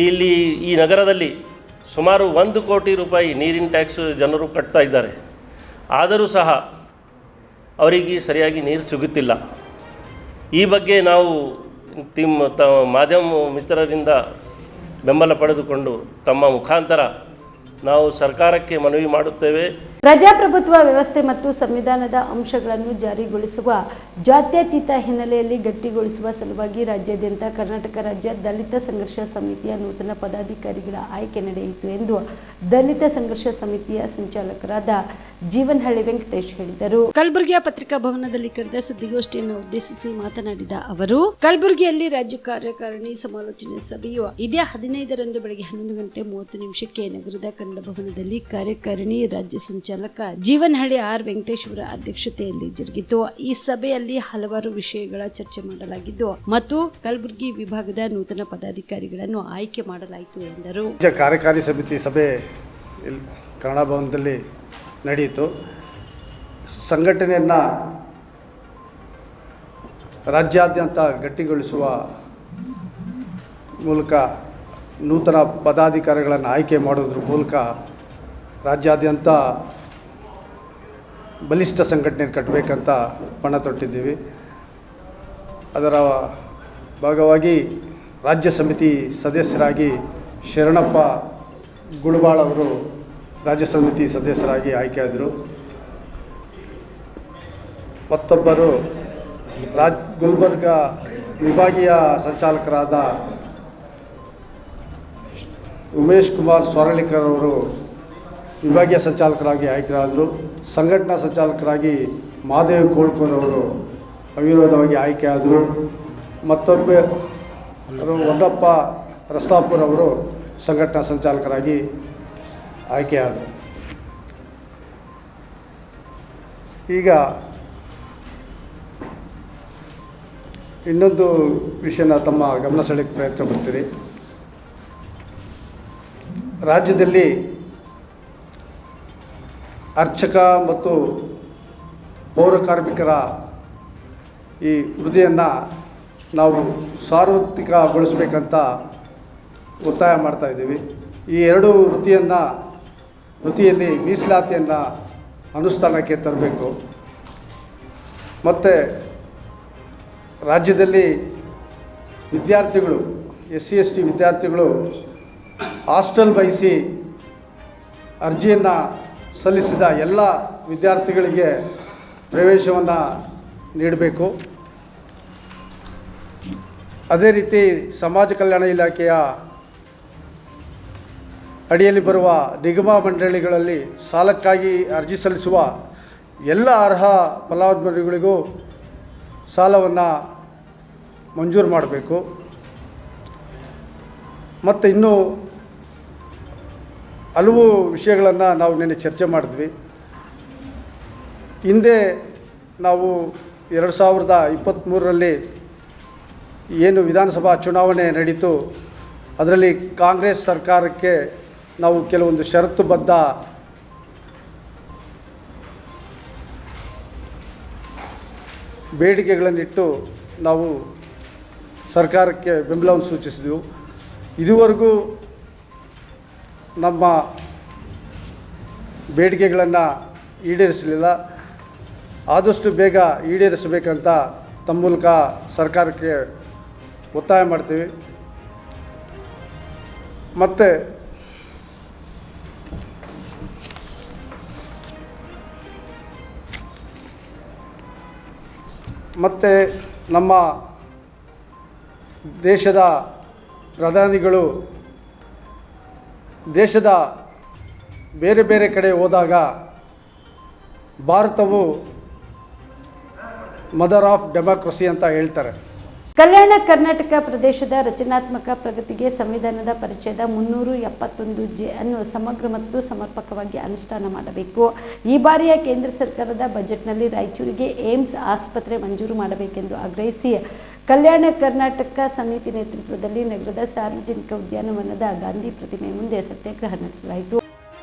ಇಲ್ಲಿ ಈ ನಗರದಲ್ಲಿ ಸುಮಾರು 1 ಕೋಟಿ ರೂಪಾಯಿ ನೀರಿನ ಟ್ಯಾಕ್ಸ್ ಜನರು ಕಟ್ತಾ ಇದ್ದಾರೆ. ಆದರೂ ಸಹ ಅವರಿಗೆ ಸರಿಯಾಗಿ ನೀರು ಸಿಗುತ್ತಿಲ್ಲ. ಈ ಬಗ್ಗೆ ನಾವು ಮಾಧ್ಯಮ ಮಿತ್ರರಿಂದ ಬೆಂಬಲ ಪಡೆದುಕೊಂಡು ತಮ್ಮ ಮುಖಾಂತರ ನಾವು ಸರ್ಕಾರಕ್ಕೆ ಮನವಿ ಮಾಡುತ್ತೇವೆ. ಪ್ರಜಾಪ್ರಭುತ್ವ ವ್ಯವಸ್ಥೆ ಮತ್ತು ಸಂವಿಧಾನದ ಅಂಶಗಳನ್ನು ಜಾರಿಗೊಳಿಸುವ ಜಾತ್ಯತೀತ ಹಿನ್ನೆಲೆಯಲ್ಲಿ ಗಟ್ಟಿಗೊಳಿಸುವ ಸಲುವಾಗಿ ರಾಜ್ಯಾದ್ಯಂತ ಕರ್ನಾಟಕ ರಾಜ್ಯ ದಲಿತ ಸಂಘರ್ಷ ಸಮಿತಿಯ ನೂತನ ಪದಾಧಿಕಾರಿಗಳ ಆಯ್ಕೆ ನಡೆಯಿತು ಎಂದು ದಲಿತ ಸಂಘರ್ಷ ಸಮಿತಿಯ ಸಂಚಾಲಕರಾದ ಜೀವನಹಳ್ಳಿ ವೆಂಕಟೇಶ್ ಹೇಳಿದರು. ಕಲಬುರಗಿಯ ಪತ್ರಿಕಾ ಭವನದಲ್ಲಿ ಕರೆದ ಸುದ್ದಿಗೋಷ್ಠಿಯನ್ನು ಉದ್ದೇಶಿಸಿ ಮಾತನಾಡಿದ ಅವರು, ಕಲಬುರಗಿಯಲ್ಲಿ ರಾಜ್ಯ ಕಾರ್ಯಕಾರಿಣಿ ಸಮಾಲೋಚನೆ ಸಭೆಯು ಇದೇ 15ರಂದು ಬೆಳಗ್ಗೆ 11:30 ನಗರದ ಕನ್ನಡ ಭವನದಲ್ಲಿ ಕಾರ್ಯಕಾರಿಣಿ ರಾಜ್ಯ ಸಂಚಾಲಕ ಜೀವನಹಳ್ಳಿ ಆರ್ ವೆಂಕಟೇಶ್ ಅವರ ಅಧ್ಯಕ್ಷತೆಯಲ್ಲಿ ಜರುಗಿತು. ಈ ಸಭೆಯಲ್ಲಿ ಹಲವಾರು ವಿಷಯಗಳ ಚರ್ಚೆ ಮಾಡಲಾಗಿದ್ದು ಮತ್ತು ಕಲಬುರಗಿ ವಿಭಾಗದ ನೂತನ ಪದಾಧಿಕಾರಿಗಳನ್ನು ಆಯ್ಕೆ ಮಾಡಲಾಯಿತು ಎಂದರು. ಕಾರ್ಯಕಾರಿ ಸಮಿತಿ ಸಭೆ ಕನ್ನಡ ಭವನದಲ್ಲಿ ನಡೆಯಿತು. ಸಂಘಟನೆಯನ್ನು ರಾಜ್ಯಾದ್ಯಂತ ಗಟ್ಟಿಗೊಳಿಸುವ ಮೂಲಕ ನೂತನ ಪದಾಧಿಕಾರಿಗಳನ್ನು ಆಯ್ಕೆ ಮಾಡೋದ್ರ ಮೂಲಕ ರಾಜ್ಯಾದ್ಯಂತ ಬಲಿಷ್ಠ ಸಂಘಟನೆ ಕಟ್ಟಬೇಕಂತ ಪಣ ತೊಟ್ಟಿದ್ದೀವಿ. ಅದರ ಭಾಗವಾಗಿ ರಾಜ್ಯ ಸಮಿತಿ ಸದಸ್ಯರಾಗಿ ಶರಣಪ್ಪ ಗುಳಬಾಳ್ ಅವರು ರಾಜ್ಯ ಸಮಿತಿ ಸದಸ್ಯರಾಗಿ ಆಯ್ಕೆಯಾದರು. ಮತ್ತೊಬ್ಬರು ಗುಲ್ಬರ್ಗ ವಿಭಾಗೀಯ ಸಂಚಾಲಕರಾದ ಉಮೇಶ್ ಕುಮಾರ್ ಸ್ವರಳಿಕರ್ ಅವರು ವಿಭಾಗೀಯ ಸಂಚಾಲಕರಾಗಿ ಆಯ್ಕೆಯಾದರು. ಸಂಘಟನಾ ಸಂಚಾಲಕರಾಗಿ ಮಹಾದೇವ್ ಕೋಳ್ಕೂರ್ ಅವರು ಅವಿರೋಧವಾಗಿ ಆಯ್ಕೆಯಾದರು. ಮತ್ತೊಬ್ಬರು ಹೊನ್ನಪ್ಪ ರಸ್ತಾಪುರ್ ಅವರು ಸಂಘಟನಾ ಸಂಚಾಲಕರಾಗಿ ಆಯ್ಕೆಯಾದರು. ಈಗ ಇನ್ನೊಂದು ವಿಷಯನ ತಮ್ಮ ಗಮನ ಸೆಳೆಯಕ್ಕೆ ಪ್ರಯತ್ನ ಪಡ್ತೀರಿ. ರಾಜ್ಯದಲ್ಲಿ ಅರ್ಚಕ ಮತ್ತು ಪೌರ ಕಾರ್ಮಿಕರ ಈ ವೃತ್ತಿಯನ್ನು ನಾವು ಸಾರ್ವತ್ರಿಕಗೊಳಿಸಬೇಕಂತ ಒತ್ತಾಯ ಮಾಡ್ತಾಯಿದ್ದೀವಿ. ಈ ಎರಡು ವೃತ್ತಿಯಲ್ಲಿ ಮೀಸಲಾತಿಯನ್ನು ಅನುಷ್ಠಾನಕ್ಕೆ ತರಬೇಕು. ಮತ್ತು ರಾಜ್ಯದಲ್ಲಿ ವಿದ್ಯಾರ್ಥಿಗಳು SC/ST ವಿದ್ಯಾರ್ಥಿಗಳು ಹಾಸ್ಟೆಲ್ ಬಯಸಿ ಅರ್ಜಿಯನ್ನು ಸಲ್ಲಿಸಿದ ಎಲ್ಲ ವಿದ್ಯಾರ್ಥಿಗಳಿಗೆ ಪ್ರವೇಶವನ್ನು ನೀಡಬೇಕು. ಅದೇ ರೀತಿ ಸಮಾಜ ಕಲ್ಯಾಣ ಇಲಾಖೆಯ ಅಡಿಯಲ್ಲಿ ಬರುವ ನಿಗಮ ಮಂಡಳಿಗಳಲ್ಲಿ ಸಾಲಕ್ಕಾಗಿ ಅರ್ಜಿ ಸಲ್ಲಿಸುವ ಎಲ್ಲ ಅರ್ಹ ಫಲಾನುಭವಿಗಳಿಗೂ ಸಾಲವನ್ನು ಮಂಜೂರು ಮಾಡಬೇಕು. ಮತ್ತು ಇನ್ನೂ ಹಲವು ವಿಷಯಗಳನ್ನು ನಾವು ನಿನ್ನೆ ಚರ್ಚೆ ಮಾಡಿದ್ವಿ. ಹಿಂದೆ ನಾವು 2023ರಲ್ಲಿ ಏನು ವಿಧಾನಸಭಾ ಚುನಾವಣೆ ನಡೀತು, ಅದರಲ್ಲಿ ಕಾಂಗ್ರೆಸ್ ಸರ್ಕಾರಕ್ಕೆ ನಾವು ಕೆಲವೊಂದು ಷರತ್ತುಬದ್ಧ ಬೇಡಿಕೆಗಳನ್ನಿಟ್ಟು ನಾವು ಸರ್ಕಾರಕ್ಕೆ ಬೆಂಬಲವನ್ನು ಸೂಚಿಸಿದೆವು. ಇದುವರೆಗೂ ನಮ್ಮ ಬೇಡಿಕೆಗಳನ್ನು ಈಡೇರಿಸಲಿಲ್ಲ. ಆದಷ್ಟು ಬೇಗ ಈಡೇರಿಸಬೇಕಂತ ತಮ್ಮ ಮೂಲಕ ಸರ್ಕಾರಕ್ಕೆ ಒತ್ತಾಯ ಮಾಡ್ತೀವಿ. ಮತ್ತು ನಮ್ಮ ದೇಶದ ಪ್ರಧಾನಿಗಳು ದೇಶದ ಬೇರೆ ಬೇರೆ ಕಡೆ ಹೋದಾಗ ಭಾರತವು ಮದರ್ ಆಫ್ ಡೆಮಾಕ್ರಸಿ ಅಂತ ಹೇಳ್ತಾರೆ. ಕಲ್ಯಾಣ ಕರ್ನಾಟಕ ಪ್ರದೇಶದ ರಚನಾತ್ಮಕ ಪ್ರಗತಿಗೆ ಸಂವಿಧಾನದ ಪರಿಚಯದ 371J ಅನ್ನು ಸಮಗ್ರ ಮತ್ತು ಸಮರ್ಪಕವಾಗಿ ಅನುಷ್ಠಾನ ಮಾಡಬೇಕು. ಈ ಬಾರಿಯ ಕೇಂದ್ರ ಸರ್ಕಾರದ ಬಜೆಟ್ನಲ್ಲಿ ರಾಯಚೂರಿಗೆ ಏಮ್ಸ್ ಆಸ್ಪತ್ರೆ ಮಂಜೂರು ಮಾಡಬೇಕೆಂದು ಆಗ್ರಹಿಸಿ ಕಲ್ಯಾಣ ಕರ್ನಾಟಕ ಸಮಿತಿ ನೇತೃತ್ವದಲ್ಲಿ ನಗರದ ಸಾರ್ವಜನಿಕ ಉದ್ಯಾನವನದ ಗಾಂಧಿ ಪ್ರತಿಮೆ ಮುಂದೆ ಸತ್ಯಾಗ್ರಹ ನಡೆಸಲಾಯಿತು.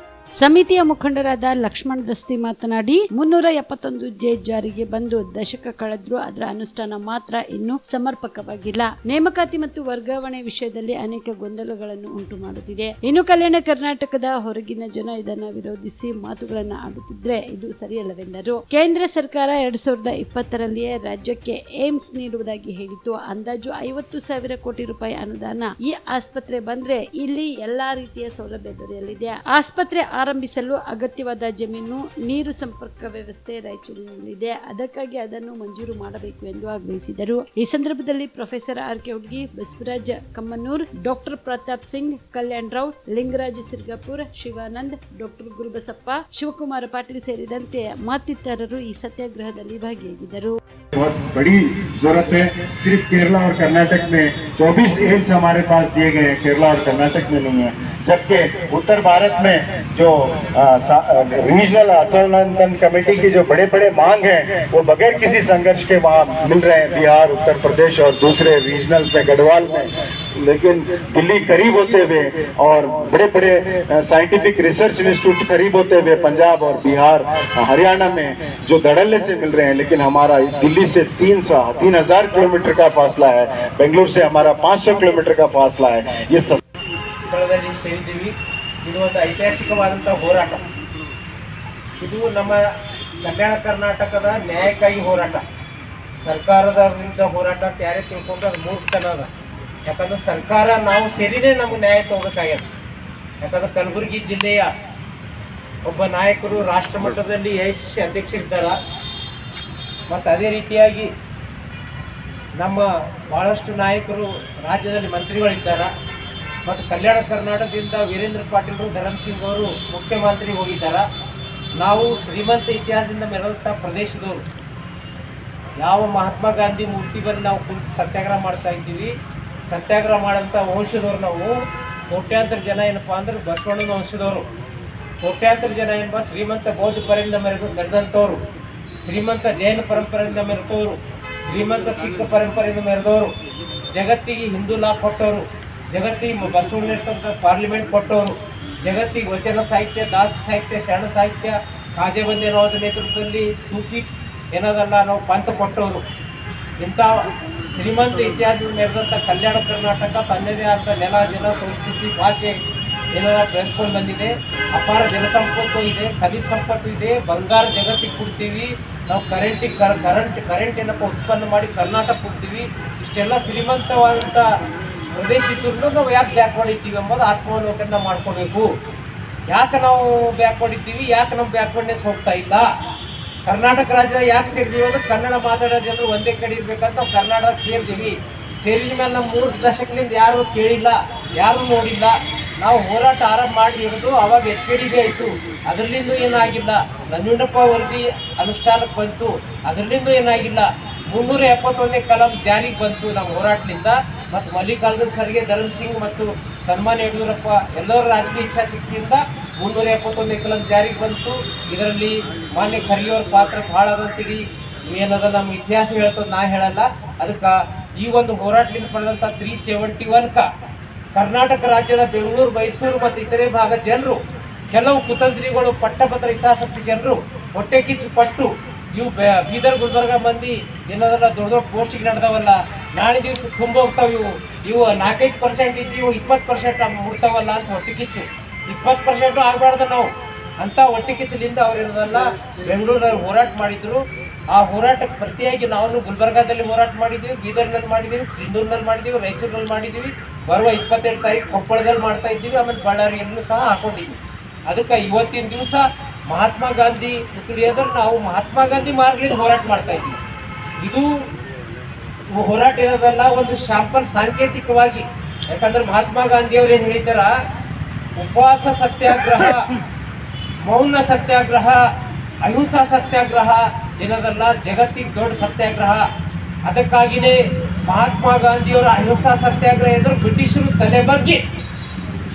ಸಮಿತಿಯ ಮುಖಂಡರಾದ ಲಕ್ಷ್ಮಣ ದಸ್ತಿ ಮಾತನಾಡಿ 371J ಜಾರಿಗೆ ಬಂದು ದಶಕ ಕಳೆದ್ರೂ ಅದರ ಅನುಷ್ಠಾನ ಮಾತ್ರ ಇನ್ನೂ ಸಮರ್ಪಕವಾಗಿಲ್ಲ. ನೇಮಕಾತಿ ಮತ್ತು ವರ್ಗಾವಣೆ ವಿಷಯದಲ್ಲಿ ಅನೇಕ ಗೊಂದಲಗಳನ್ನು ಉಂಟು ಮಾಡುತ್ತಿದೆ. ಇನ್ನು ಕಲ್ಯಾಣ ಕರ್ನಾಟಕದ ಹೊರಗಿನ ಜನ ಇದನ್ನು ವಿರೋಧಿಸಿ ಮಾತುಗಳನ್ನು ಆಡುತ್ತಿದ್ರೆ ಇದು ಸರಿಯಲ್ಲವೆಂದರು. ಕೇಂದ್ರ ಸರ್ಕಾರ 2020ರಲ್ಲಿಯೇ ರಾಜ್ಯಕ್ಕೆ ಏಮ್ಸ್ ನೀಡುವುದಾಗಿ ಹೇಳಿತ್ತು. ಅಂದಾಜು 50,000 ಕೋಟಿ ರೂಪಾಯಿ ಅನುದಾನ ಈ ಆಸ್ಪತ್ರೆ ಬಂದ್ರೆ ಇಲ್ಲಿ ಎಲ್ಲಾ ರೀತಿಯ ಸೌಲಭ್ಯ ದೊರೆಯಲಿದೆ. ಆಸ್ಪತ್ರೆ ಪ್ರಾರಂಭಿಸಲು ಅಗತ್ಯವಾದ ಜಮೀನು, ನೀರು ಸಂಪರ್ಕ ವ್ಯವಸ್ಥೆ ರಾಯಚೂರಿನಲ್ಲಿದೆ. ಅದಕ್ಕಾಗಿ ಅದನ್ನು ಮಂಜೂರು ಮಾಡಬೇಕು ಎಂದು ಆಗ್ರಹಿಸಿದರು. ಈ ಸಂದರ್ಭದಲ್ಲಿ ಪ್ರೊಫೆಸರ್ ಆರ್.ಕೆ. ಹುಡ್ಗಿ, ಬಸವರಾಜ್ ಕಮ್ಮನೂರ್, ಡಾಕ್ಟರ್ ಪ್ರತಾಪ್ ಸಿಂಗ್, ಕಲ್ಯಾಣ್ ರಾವ್, ಲಿಂಗರಾಜ್ ಸಿರ್ಗಾಪುರ್, ಶಿವಾನಂದ್, ಡಾಕ್ಟರ್ ಗುರುಬಸಪ್ಪ, ಶಿವಕುಮಾರ ಪಾಟೀಲ್ ಸೇರಿದಂತೆ ಮತ್ತಿತರರು ಈ ಸತ್ಯಾಗ್ರಹದಲ್ಲಿ ಭಾಗಿಯಾಗಿದ್ದರು. बहुत बड़ी जरूरत है. सिर्फ केरला और कर्नाटक में 24 एम्स हमारे पास दिए गए हैं, केरला और कर्नाटक में नहीं है. जबकि उत्तर भारत में जो रीजनल असंतुलन कमेटी की जो बड़े बड़े मांग हैं वो बगैर किसी संघर्ष के वहाँ मिल रहे हैं, बिहार, उत्तर प्रदेश और दूसरे रीजनल में, गढ़वाल में. लेकिन दिल्ली करीब होते हुए और बड़े बड़े साइंटिफिक रिसर्च इंस्टीट्यूट करीब होते हुए पंजाब और बिहार, हरियाणा में जो धड़ल्ले से मिल रहे हैं, लेकिन हमारा दिल्ली से 3,000 किलोमीटर का फासला है, बेंगलुरु से हमारा 500 किलोमीटर का फासला है. ये ಸ್ಥಳದಲ್ಲಿ ಸೇರಿದ್ದೀವಿ. ಇದು ಒಂದು ಐತಿಹಾಸಿಕವಾದಂಥ ಹೋರಾಟ. ಇದು ನಮ್ಮ ಕಲ್ಯಾಣ ಕರ್ನಾಟಕದ ನ್ಯಾಯಕ್ಕಾಗಿ ಹೋರಾಟ. ಸರ್ಕಾರದ ವಿರುದ್ಧ ಹೋರಾಟ ಅಂತ ಯಾರೇ ತಿಳ್ಕೊಂಡ್ರೆ ಅದು ಮೂರ್ಖತನ ಅದ. ಯಾಕಂದ್ರೆ ಸರ್ಕಾರ ನಾವು ಸೇರಿನೇ ನಮಗೆ ನ್ಯಾಯ ತಗೋಬೇಕಾಗ್ಯದ. ಯಾಕಂದ್ರೆ ಕಲಬುರಗಿ ಜಿಲ್ಲೆಯ ಒಬ್ಬ ನಾಯಕರು ರಾಷ್ಟ್ರ ಮಟ್ಟದಲ್ಲಿ ಯಶಸ್ವಿ ಅಧ್ಯಕ್ಷರಿದ್ದಾರೆ. ಮತ್ತು ಅದೇ ರೀತಿಯಾಗಿ ನಮ್ಮ ಭಾಳಷ್ಟು ನಾಯಕರು ರಾಜ್ಯದಲ್ಲಿ ಮಂತ್ರಿಗಳಿದ್ದಾರೆ. ಮತ್ತು ಕಲ್ಯಾಣ ಕರ್ನಾಟಕದಿಂದ ವೀರೇಂದ್ರ ಪಾಟೀಲರು, ಧರ್ಮಸಿಂಗ್ ಅವರು ಮುಖ್ಯಮಂತ್ರಿ ಹೋಗಿದ್ದಾರೆ. ನಾವು ಶ್ರೀಮಂತ ಇತಿಹಾಸದಿಂದ ಮೆರೆದಂಥ ಪ್ರದೇಶದವರು. ಯಾವ ಮಹಾತ್ಮ ಗಾಂಧಿ ಮೂರ್ತಿ ಬಳಿ ನಾವು ಕುಂತು ಸತ್ಯಾಗ್ರಹ ಮಾಡ್ತಾ ಇದ್ದೀವಿ. ಸತ್ಯಾಗ್ರಹ ಮಾಡೋಂಥ ವಂಶದವರು ನಾವು. ಕೋಟ್ಯಾಂತರ ಜನ ಏನಪ್ಪ ಅಂದ್ರೆ ಬಸವಣ್ಣನ ವಂಶದವರು. ಕೋಟ್ಯಾಂತರ ಜನ ಎಂಬ ಶ್ರೀಮಂತ ಬೌದ್ಧ ಪರಂಪರೆಯಿಂದ ಮೆರೆದಂಥವ್ರು, ಶ್ರೀಮಂತ ಜೈನ ಪರಂಪರೆಯಿಂದ ಮೆರೆದವರು, ಶ್ರೀಮಂತ ಸಿಖ್ ಪರಂಪರೆಯಿಂದ ಮೆರೆದವರು, ಜಗತ್ತಿಗೆ ಹಿಂದೂ ಲಾ ಕೊಟ್ಟವರು, ಜಗತ್ತಿಗೆ ಬಸವಣ್ಣ ಪಾರ್ಲಿಮೆಂಟ್ ಕೊಟ್ಟವರು, ಜಗತ್ತಿಗೆ ವಚನ ಸಾಹಿತ್ಯ, ದಾಸ ಸಾಹಿತ್ಯ, ಶರಣ ಸಾಹಿತ್ಯ, ಕಾಜೆಬಂದೇನವರ ನೇತೃತ್ವದಲ್ಲಿ ಸೂಫಿ ಏನದಲ್ಲ ನಾವು ಪಂಥ ಕೊಟ್ಟವರು. ಇಂಥ ಶ್ರೀಮಂತ ಇತಿಹಾಸದ ಮೆರೆದಂಥ ಕಲ್ಯಾಣ ಕರ್ನಾಟಕ ತನ್ನದೇ ಆದ ನೆಲ, ಜನ, ಸಂಸ್ಕೃತಿ, ಭಾಷೆ ಏನಾದ ಬೆಳೆಸ್ಕೊಂಡು ಬಂದಿದೆ. ಅಪಾರ ಜನಸಂಪತ್ತು ಇದೆ, ಖನಿಜ ಸಂಪತ್ತು ಇದೆ, ಬಂಗಾರ ಜಗತ್ತಿಗೆ ಕೊಡ್ತೀವಿ ನಾವು. ಕರೆಂಟ್ ಏನಪ್ಪ ಉತ್ಪನ್ನ ಮಾಡಿ ಕರ್ನಾಟಕ ಕೊಡ್ತೀವಿ. ಇಷ್ಟೆಲ್ಲ ಶ್ರೀಮಂತವಾದಂಥ ಪ್ರದೇಶ ಇದ್ರೂ ನಾವು ಯಾಕೆ ಬ್ಯಾಕ್ವರ್ಡ್ ಇದ್ದೀವಿ ಎಂಬುದು ಆತ್ಮಾವಲೋಕನ ಮಾಡ್ಕೋಬೇಕು. ಯಾಕೆ ನಾವು ಬ್ಯಾಕ್ವರ್ಡ್ ಇದ್ದೀವಿ, ಯಾಕೆ ನಮ್ಮ ಬ್ಯಾಕ್ವರ್ಡ್ನೆಸ್ ಹೋಗ್ತಾ ಇಲ್ಲ, ಕರ್ನಾಟಕ ರಾಜ್ಯದ ಯಾಕೆ ಸೇರಿದ್ದೀವಿ ಅಂದ್ರೆ ಕನ್ನಡ ಮಾತಾಡೋ ಜನರು ಒಂದೇ ಕಡೆ ಇರಬೇಕಂತ ನಾವು ಕರ್ನಾಟಕ ಸೇರಿದ್ದೀವಿ. ಸೇರಿದ ಮೇಲೆ ನಮ್ಮ 3 ದಶಕದಿಂದ ಯಾರೂ ಕೇಳಿಲ್ಲ, ಯಾರೂ ನೋಡಿಲ್ಲ. ನಾವು ಹೋರಾಟ ಆರಂಭ ಮಾಡಿರೋದು ಅವಾಗ HKDB ಆಯಿತು, ಅದರಲ್ಲಿಂದ ಏನಾಗಿಲ್ಲ. ನಂಜುಂಡಪ್ಪ ವರದಿ ಅನುಷ್ಠಾನಕ್ಕೆ ಬಂತು, ಅದರಲ್ಲಿಂದ ಏನಾಗಿಲ್ಲ. 371ನೇ ಕಲಂ ಜಾರಿಗೆ ಬಂತು ನಮ್ಮ ಹೋರಾಟದಿಂದ. ಮತ್ತು ಮಲ್ಲಿಕಾರ್ಜುನ್ ಖರ್ಗೆ, ಧರ್ಮಸಿಂಗ್ ಮತ್ತು ಸನ್ಮಾನ್ಯ ಯಡಿಯೂರಪ್ಪ ಎಲ್ಲರ ರಾಜಕೀಯ ಇಚ್ಛಾಶಕ್ತಿಯಿಂದ 371ನೇ ಕಲಂ ಜಾರಿಗೆ ಬಂತು. ಇದರಲ್ಲಿ ಮಾನ್ಯ ಖರ್ಗೆಯವ್ರ ಪಾತ್ರ ಭಾಳ ಅದಂತೇಳಿ ಏನದ ನಮ್ಮ ಇತಿಹಾಸ ಹೇಳ್ತದೆ, ನಾ ಹೇಳಲ್ಲ. ಅದಕ್ಕೆ ಈ ಒಂದು ಹೋರಾಟದಿಂದ ಪಡೆದಂಥ 371ಕ ಕರ್ನಾಟಕ ರಾಜ್ಯದ ಬೆಂಗಳೂರು, ಮೈಸೂರು ಮತ್ತು ಇತರೆ ಭಾಗದ ಜನರು, ಕೆಲವು ಕುತಂತ್ರಿಗಳು, ಪಟ್ಟಭದ್ರ ಹಿತಾಸಕ್ತಿ ಜನರು ಹೊಟ್ಟೆ ಕಿಚ್ಚು ಪಟ್ಟು ಇವು ಬೀದರ್, ಗುಲ್ಬರ್ಗ ಮಂದಿ ಏನದಲ್ಲ ದೊಡ್ಡ ದೊಡ್ಡ ಪೋಸ್ಟಿಗೆ ನಡೆದವಲ್ಲ, ನಾಳೆ ದಿವಸ ತುಂಬ ಹೋಗ್ತಾವೆ. ಇವು 4-5% ಇದ್ದೀವಿ, 20% ಮುಡ್ತಾವಲ್ಲ ಅಂತ ಹೊಟ್ಟೆ ಕಿಚ್ಚು. 20% ಆಗಬಾರ್ದು ನಾವು ಅಂಥ ಹೊಟ್ಟೆ ಕಿಚ್ಚಲಿಂದ ಅವ್ರೇನದಲ್ಲ ಬೆಂಗಳೂರಲ್ಲಿ ಹೋರಾಟ ಮಾಡಿದರು. ಆ ಹೋರಾಟಕ್ಕೆ ಪ್ರತಿಯಾಗಿ ನಾವು ಗುಲ್ಬರ್ಗಾದಲ್ಲಿ ಹೋರಾಟ ಮಾಡಿದ್ದೀವಿ, ಬೀದರ್ನಲ್ಲಿ ಮಾಡಿದ್ದೀವಿ, ಸಿಂಧೂರಿನಲ್ಲಿ ಮಾಡಿದ್ದೀವಿ, ರಾಯಚೂರಿನಲ್ಲಿ ಮಾಡಿದ್ದೀವಿ. ಬರುವ 22 ತಾರೀಕು ಕೊಪ್ಪಳದಲ್ಲಿ ಮಾಡ್ತಾ ಇದ್ದೀವಿ. ಆಮೇಲೆ ಬಳ್ಳಾರಿಯಲ್ಲೂ ಸಹ ಹಾಕೊಂಡಿದ್ದೀವಿ. ಅದಕ್ಕೆ ಇವತ್ತಿನ ದಿವಸ ಮಹಾತ್ಮ ಗಾಂಧಿ ಪುತ್ಥಳಿಯಾದ್ರೆ ನಾವು ಮಹಾತ್ಮ ಗಾಂಧಿ ಮಾರ್ಗದಿಂದ ಹೋರಾಟ ಮಾಡ್ತಾ ಇದ್ದೀವಿ. ಇದು ಹೋರಾಟ ಇರೋದಲ್ಲ, ಒಂದು ಶಾಂಪಲ್ ಸಾಂಕೇತಿಕವಾಗಿ. ಯಾಕಂದ್ರೆ ಮಹಾತ್ಮ ಗಾಂಧಿಯವ್ರು ಏನು ಹೇಳಿದಾರ, ಉಪವಾಸ ಸತ್ಯಾಗ್ರಹ, ಮೌನ ಸತ್ಯಾಗ್ರಹ, ಅಹಿಂಸಾ ಸತ್ಯಾಗ್ರಹ ಏನದಲ್ಲ ಜಗತ್ತಿಗೆ ದೊಡ್ಡ ಸತ್ಯಾಗ್ರಹ. ಅದಕ್ಕಾಗಿಯೇ ಮಹಾತ್ಮ ಗಾಂಧಿಯವರ ಅಹಿಂಸಾ ಸತ್ಯಾಗ್ರಹ ಎದುರು ಬ್ರಿಟಿಷರು ತಲೆ ಬಗ್ಗೆ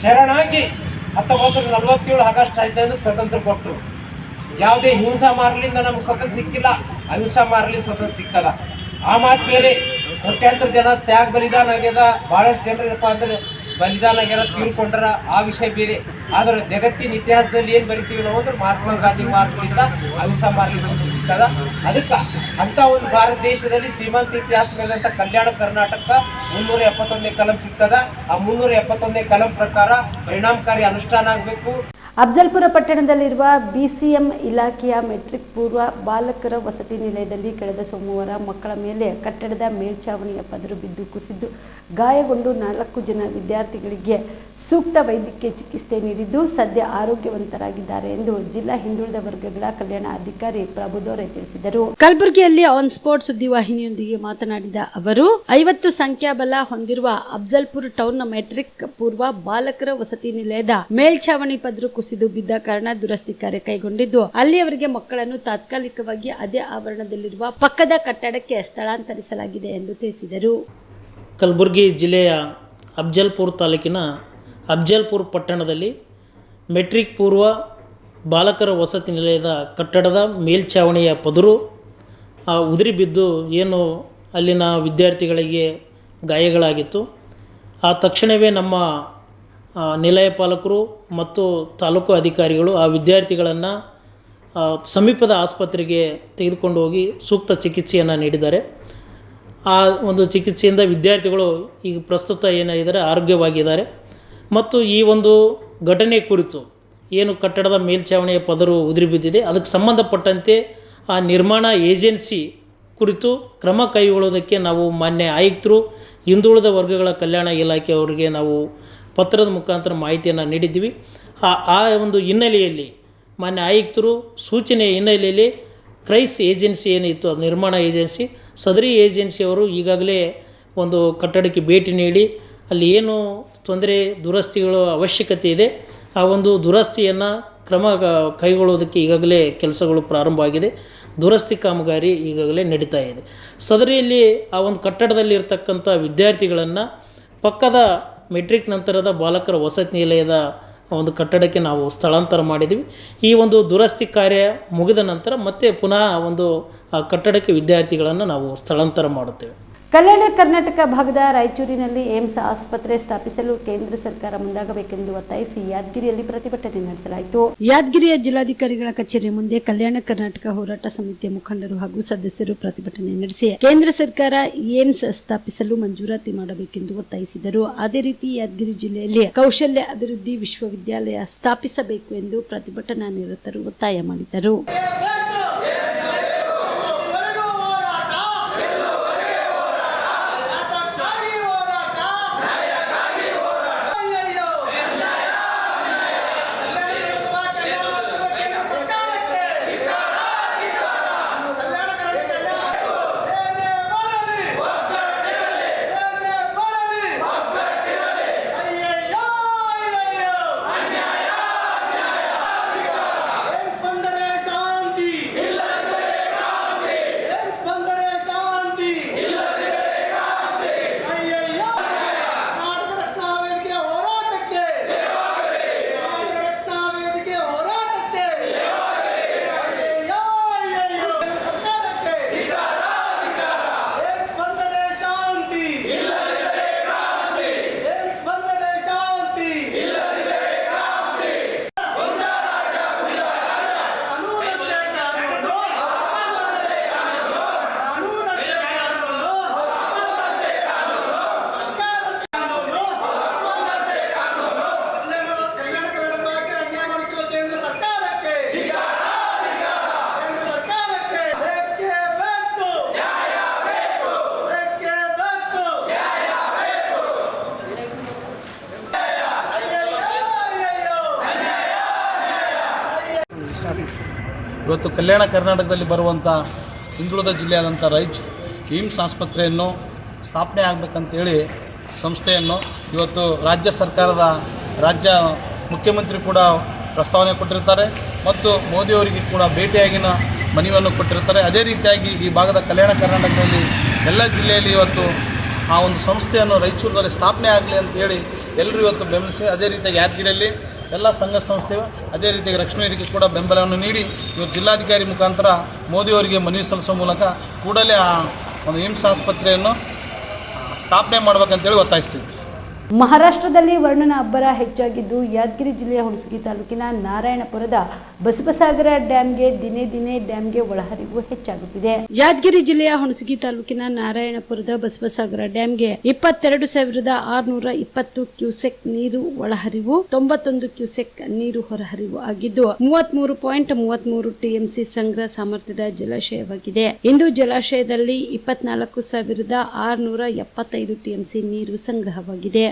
ಶರಣಾಗಿ 1947 ಆಗಸ್ಟ್ 5 ಸ್ವತಂತ್ರ ಕೊಟ್ಟರು. ಯಾವುದೇ ಹಿಂಸಾ ಮಾರ್ಗಲಿಂದ ನಮ್ಗೆ ಸ್ವತಂತ್ರ ಸಿಕ್ಕಿಲ್ಲ, ಅಹಿಂಸಾ ಮಾರ್ಗಲಿಂದ ಸ್ವತಂತ್ರ ಸಿಕ್ಕಲ್ಲ. ಆ ಮಾತು ಬೇರೆ. ಕೋಟ್ಯಾಂತರ ಜನ ತ್ಯಾಗ ಬಲಿದಾನ ಆಗ್ಯದ, ಭಾಳಷ್ಟು ಜನರು ಏನಪ್ಪ ಅಂದ್ರೆ ಬಲಿದಾನ ಆಗ್ಯಾರ, ತೀರ್ಕೊಂಡ್ರ, ಆ ವಿಷಯ ಬೇರೆ. ಆದರೆ ಜಗತ್ತಿನ ಇತಿಹಾಸದಲ್ಲಿ ಏನು ಬರಿತೀವಿ ನಾವು ಅಂದ್ರೆ ಮಹಾತ್ಮ ಗಾಂಧಿ ಮಾರ್ಗದಿಂದ ಅಹಿಂಸಾ ಮಾರ್ಗದಿಂದ ಸಿಕ್ಕದ. ಅದಕ್ಕೆ ಅಂಥ ಒಂದು ಭಾರತ ದೇಶದಲ್ಲಿ ಶ್ರೀಮಂತ ಇತಿಹಾಸ ಮೇಲಂತ ಕಲ್ಯಾಣ ಕರ್ನಾಟಕ 371ನೇ ಕಲಂ ಸಿಕ್ಕದ. ಆ 371ನೇ ಕಲಂ ಪ್ರಕಾರ ಪರಿಣಾಮಕಾರಿ ಅನುಷ್ಠಾನ ಆಗಬೇಕು. ಅಫ್ಜಲ್ಪುರ ಪಟ್ಟಣದಲ್ಲಿರುವ BCM ಇಲಾಖೆಯ ಮೆಟ್ರಿಕ್ ಪೂರ್ವ ಬಾಲಕರ ವಸತಿ ನಿಲಯದಲ್ಲಿ ಕಳೆದ ಸೋಮವಾರ ಮಕ್ಕಳ ಮೇಲೆ ಕಟ್ಟಡದ ಮೇಲ್ಛಾವಣಿಯ ಪದರು ಬಿದ್ದು ಕುಸಿದು ಗಾಯಗೊಂಡು 4 ಜನ ವಿದ್ಯಾರ್ಥಿಗಳಿಗೆ ಸೂಕ್ತ ವೈದ್ಯಕೀಯ ಚಿಕಿತ್ಸೆ ನೀಡಿದ್ದು ಸದ್ಯ ಆರೋಗ್ಯವಂತರಾಗಿದ್ದಾರೆ ಎಂದು ಜಿಲ್ಲಾ ಹಿಂದುಳಿದ ವರ್ಗಗಳ ಕಲ್ಯಾಣ ಅಧಿಕಾರಿ ಪ್ರಭು ದೊರೆ ತಿಳಿಸಿದರು. ಕಲಬುರಗಿಯಲ್ಲಿ ಆನ್ ಸ್ಪಾಟ್ ಸುದ್ದಿವಾಹಿನಿಯೊಂದಿಗೆ ಮಾತನಾಡಿದ ಅವರು 50 ಸಂಖ್ಯಾಬಲ ಹೊಂದಿರುವ ಅಫ್ಜಲ್ಪುರ ಟೌನ್ನ ಮೆಟ್ರಿಕ್ ಪೂರ್ವ ಬಾಲಕರ ವಸತಿ ನಿಲಯದ ಮೇಲ್ಛಾವಣಿ ಪದರು ಕುಸಿದು ಬಿದ್ದ ಕಾರಣ ದುರಸ್ತಿ ಕಾರ್ಯ ಕೈಗೊಂಡಿದ್ದು ಅಲ್ಲಿಯವರೆಗೆ ಮಕ್ಕಳನ್ನು ತಾತ್ಕಾಲಿಕವಾಗಿ ಅದೇ ಆವರಣದಲ್ಲಿರುವ ಪಕ್ಕದ ಕಟ್ಟಡಕ್ಕೆ ಸ್ಥಳಾಂತರಿಸಲಾಗಿದೆ ಎಂದು ತಿಳಿಸಿದರು. ಕಲಬುರಗಿ ಜಿಲ್ಲೆಯ ಅಫ್ಜಲ್ಪುರ ತಾಲೂಕಿನ ಅಫ್ಜಲ್ಪುರ ಪಟ್ಟಣದಲ್ಲಿ ಮೆಟ್ರಿಕ್ ಪೂರ್ವ ಬಾಲಕರ ವಸತಿ ನಿಲಯದ ಕಟ್ಟಡದ ಮೇಲ್ಛಾವಣಿಯ ಪದರು ಉದುರಿ ಬಿದ್ದು ಏನು ಅಲ್ಲಿನ ವಿದ್ಯಾರ್ಥಿಗಳಿಗೆ ಗಾಯಗಳಾಗಿತ್ತು. ಆ ತಕ್ಷಣವೇ ನಮ್ಮ ನಿಲಯ ಪಾಲಕರು ಮತ್ತು ತಾಲೂಕು ಅಧಿಕಾರಿಗಳು ಆ ವಿದ್ಯಾರ್ಥಿಗಳನ್ನು ಸಮೀಪದ ಆಸ್ಪತ್ರೆಗೆ ತೆಗೆದುಕೊಂಡು ಹೋಗಿ ಸೂಕ್ತ ಚಿಕಿತ್ಸೆಯನ್ನು ನೀಡಿದ್ದಾರೆ. ಆ ಒಂದು ಚಿಕಿತ್ಸೆಯಿಂದ ವಿದ್ಯಾರ್ಥಿಗಳು ಈಗ ಪ್ರಸ್ತುತ ಏನಾಗಿದ್ದಾರೆ ಆರೋಗ್ಯವಾಗಿದ್ದಾರೆ. ಮತ್ತು ಈ ಒಂದು ಘಟನೆ ಕುರಿತು ಏನು ಕಟ್ಟಡದ ಮೇಲ್ಛಾವಣಿಯ ಪದರು ಉದುರಿ ಬಿದ್ದಿದೆ ಅದಕ್ಕೆ ಸಂಬಂಧಪಟ್ಟಂತೆ ಆ ನಿರ್ಮಾಣ ಏಜೆನ್ಸಿ ಕುರಿತು ಕ್ರಮ ಕೈಗೊಳ್ಳುವುದಕ್ಕೆ ನಾವು ಮಾನ್ಯ ಆಯುಕ್ತರು ಹಿಂದುಳಿದ ವರ್ಗಗಳ ಕಲ್ಯಾಣ ಇಲಾಖೆಯವರಿಗೆ ನಾವು ಪತ್ರದ ಮುಖಾಂತರ ಮಾಹಿತಿಯನ್ನು ನೀಡಿದ್ದೀವಿ. ಆ ಒಂದು ಹಿನ್ನೆಲೆಯಲ್ಲಿ ಮಾನ್ಯ ಆಯುಕ್ತರು ಸೂಚನೆಯ ಹಿನ್ನೆಲೆಯಲ್ಲಿ ಕ್ರೈಸ್ ಏಜೆನ್ಸಿ ಏನಿತ್ತು ಅದು ನಿರ್ಮಾಣ ಏಜೆನ್ಸಿ ಸದರಿ ಏಜೆನ್ಸಿಯವರು ಈಗಾಗಲೇ ಒಂದು ಕಟ್ಟಡಕ್ಕೆ ಭೇಟಿ ನೀಡಿ ಅಲ್ಲಿ ಏನು ತೊಂದರೆ ದುರಸ್ತಿಗಳ ಅವಶ್ಯಕತೆ ಇದೆ ಆ ಒಂದು ದುರಸ್ತಿಯನ್ನು ಕ್ರಮ ಕೈಗೊಳ್ಳುವುದಕ್ಕೆ ಈಗಾಗಲೇ ಕೆಲಸಗಳು ಪ್ರಾರಂಭವಾಗಿದೆ. ದುರಸ್ತಿ ಕಾಮಗಾರಿ ಈಗಾಗಲೇ ನಡೀತಾ ಇದೆ. ಸದರಿಯಲ್ಲಿ ಆ ಒಂದು ಕಟ್ಟಡದಲ್ಲಿರ್ತಕ್ಕಂಥ ವಿದ್ಯಾರ್ಥಿಗಳನ್ನು ಪಕ್ಕದ ಮೆಟ್ರಿಕ್ ನಂತರದ ಬಾಲಕರ ವಸತಿ ನಿಲಯದ ಒಂದು ಕಟ್ಟಡಕ್ಕೆ ನಾವು ಸ್ಥಳಾಂತರ ಮಾಡಿದ್ದೀವಿ. ಈ ಒಂದು ದುರಸ್ತಿ ಕಾರ್ಯ ಮುಗಿದ ನಂತರ ಮತ್ತೆ ಪುನಃ ಒಂದು ಆ ಕಟ್ಟಡಕ್ಕೆ ವಿದ್ಯಾರ್ಥಿಗಳನ್ನು ನಾವು ಸ್ಥಳಾಂತರ ಮಾಡುತ್ತೇವೆ. ಕಲ್ಯಾಣ ಕರ್ನಾಟಕ ಭಾಗದ ರಾಯಚೂರಿನಲ್ಲಿ ಏಮ್ಸ್ ಆಸ್ಪತ್ರೆ ಸ್ಥಾಪಿಸಲು ಕೇಂದ್ರ ಸರ್ಕಾರ ಮುಂದಾಗಬೇಕೆಂದು ಒತ್ತಾಯಿಸಿ ಯಾದಗಿರಿಯಲ್ಲಿ ಪ್ರತಿಭಟನೆ ನಡೆಸಲಾಯಿತು. ಯಾದಗಿರಿಯ ಜಿಲ್ಲಾಧಿಕಾರಿಗಳ ಕಚೇರಿ ಮುಂದೆ ಕಲ್ಯಾಣ ಕರ್ನಾಟಕ ಹೋರಾಟ ಸಮಿತಿಯ ಮುಖಂಡರು ಹಾಗೂ ಸದಸ್ಯರು ಪ್ರತಿಭಟನೆ ನಡೆಸಿ ಕೇಂದ್ರ ಸರ್ಕಾರ ಏಮ್ಸ್ ಸ್ಥಾಪಿಸಲು ಮಂಜೂರಾತಿ ಮಾಡಬೇಕೆಂದು ಒತ್ತಾಯಿಸಿದರು. ಅದೇ ರೀತಿ ಯಾದಗಿರಿ ಜಿಲ್ಲೆಯಲ್ಲಿ ಕೌಶಲ್ಯ ಅಭಿವೃದ್ಧಿ ವಿಶ್ವವಿದ್ಯಾಲಯ ಸ್ಥಾಪಿಸಬೇಕು ಎಂದು ಪ್ರತಿಭಟನಾ ನಿರತರು ಒತ್ತಾಯ ಮಾಡಿದರು. ಇವತ್ತು ಕಲ್ಯಾಣ ಕರ್ನಾಟಕದಲ್ಲಿ ಬರುವಂಥ ಹಿಂದುಳಿದ ಜಿಲ್ಲೆಯಾದಂಥ ರಾಯಚೂರು ಏಮ್ಸ್ ಆಸ್ಪತ್ರೆಯನ್ನು ಸ್ಥಾಪನೆ ಆಗಬೇಕಂತೇಳಿ ಸಂಸ್ಥೆಯನ್ನು ಇವತ್ತು ರಾಜ್ಯ ಸರ್ಕಾರದ ರಾಜ್ಯ ಮುಖ್ಯಮಂತ್ರಿ ಕೂಡ ಪ್ರಸ್ತಾವನೆ ಕೊಟ್ಟಿರ್ತಾರೆ ಮತ್ತು ಮೋದಿಯವರಿಗೆ ಕೂಡ ಭೇಟಿಯಾಗಿನ ಮನವಿಯನ್ನು ಕೊಟ್ಟಿರ್ತಾರೆ. ಅದೇ ರೀತಿಯಾಗಿ ಈ ಭಾಗದ ಕಲ್ಯಾಣ ಕರ್ನಾಟಕದಲ್ಲಿ ಎಲ್ಲ ಜಿಲ್ಲೆಯಲ್ಲಿ ಇವತ್ತು ಆ ಒಂದು ಸಂಸ್ಥೆಯನ್ನು ರಾಯಚೂರಿನಲ್ಲಿ ಸ್ಥಾಪನೆ ಆಗಲಿ ಅಂತೇಳಿ ಎಲ್ಲರೂ ಇವತ್ತು ಬೆಂಬಲಿಸಿ ಅದೇ ರೀತಿಯಾಗಿ ಯಾದಗಿರಿಯಲ್ಲಿ ಎಲ್ಲ ಸಂಘ ಸಂಸ್ಥೆಗಳು ಅದೇ ರೀತಿಯಾಗಿ ರಕ್ಷಣಾ ವೇದಿಕೆ ಕೂಡ ಬೆಂಬಲವನ್ನು ನೀಡಿ ಇವತ್ತು ಜಿಲ್ಲಾಧಿಕಾರಿ ಮುಖಾಂತರ ಮೋದಿಯವರಿಗೆ ಮನವಿ ಸಲ್ಲಿಸುವ ಮೂಲಕ ಕೂಡಲೇ ಆ ಒಂದು ಏಮ್ಸ್ ಆಸ್ಪತ್ರೆಯನ್ನು ಸ್ಥಾಪನೆ ಮಾಡಬೇಕಂತೇಳಿ ಒತ್ತಾಯಿಸ್ತೀವಿ. ಮಹಾರಾಷ್ಟ್ರದಲ್ಲಿ ವರ್ಣನ ಅಬ್ಬರ ಹೆಚ್ಚಾಗಿದ್ದು ಯಾದಗಿರಿ ಜಿಲ್ಲೆಯ ಹುಣಸಗಿ ತಾಲೂಕಿನ ನಾರಾಯಣಪುರದ ಬಸವಸಾಗರ ಡ್ಯಾಂಗೆ ದಿನೇ ದಿನೇ ಡ್ಯಾಂಗೆ ಒಳಹರಿವು ಹೆಚ್ಚಾಗುತ್ತಿದೆ. ಯಾದಗಿರಿ ಜಿಲ್ಲೆಯ ಹುಣಸಗಿ ತಾಲೂಕಿನ ನಾರಾಯಣಪುರದ ಬಸವಸಾಗರ ಡ್ಯಾಂಗೆ 22,620 ಕ್ಯೂಸೆಕ್ ನೀರು ಒಳಹರಿವು, 91 ಕ್ಯೂಸೆಕ್ ನೀರು ಹೊರಹರಿವು ಆಗಿದ್ದು 33.33 ಟಿಎಂಸಿ ಸಂಗ್ರಹ ಸಾಮರ್ಥ್ಯದ ಜಲಾಶಯವಾಗಿದೆ. ಇಂದು ಜಲಾಶಯದಲ್ಲಿ 24,675 ಟಿಎಂಸಿ ನೀರು ಸಂಗ್ರಹವಾಗಿದೆ.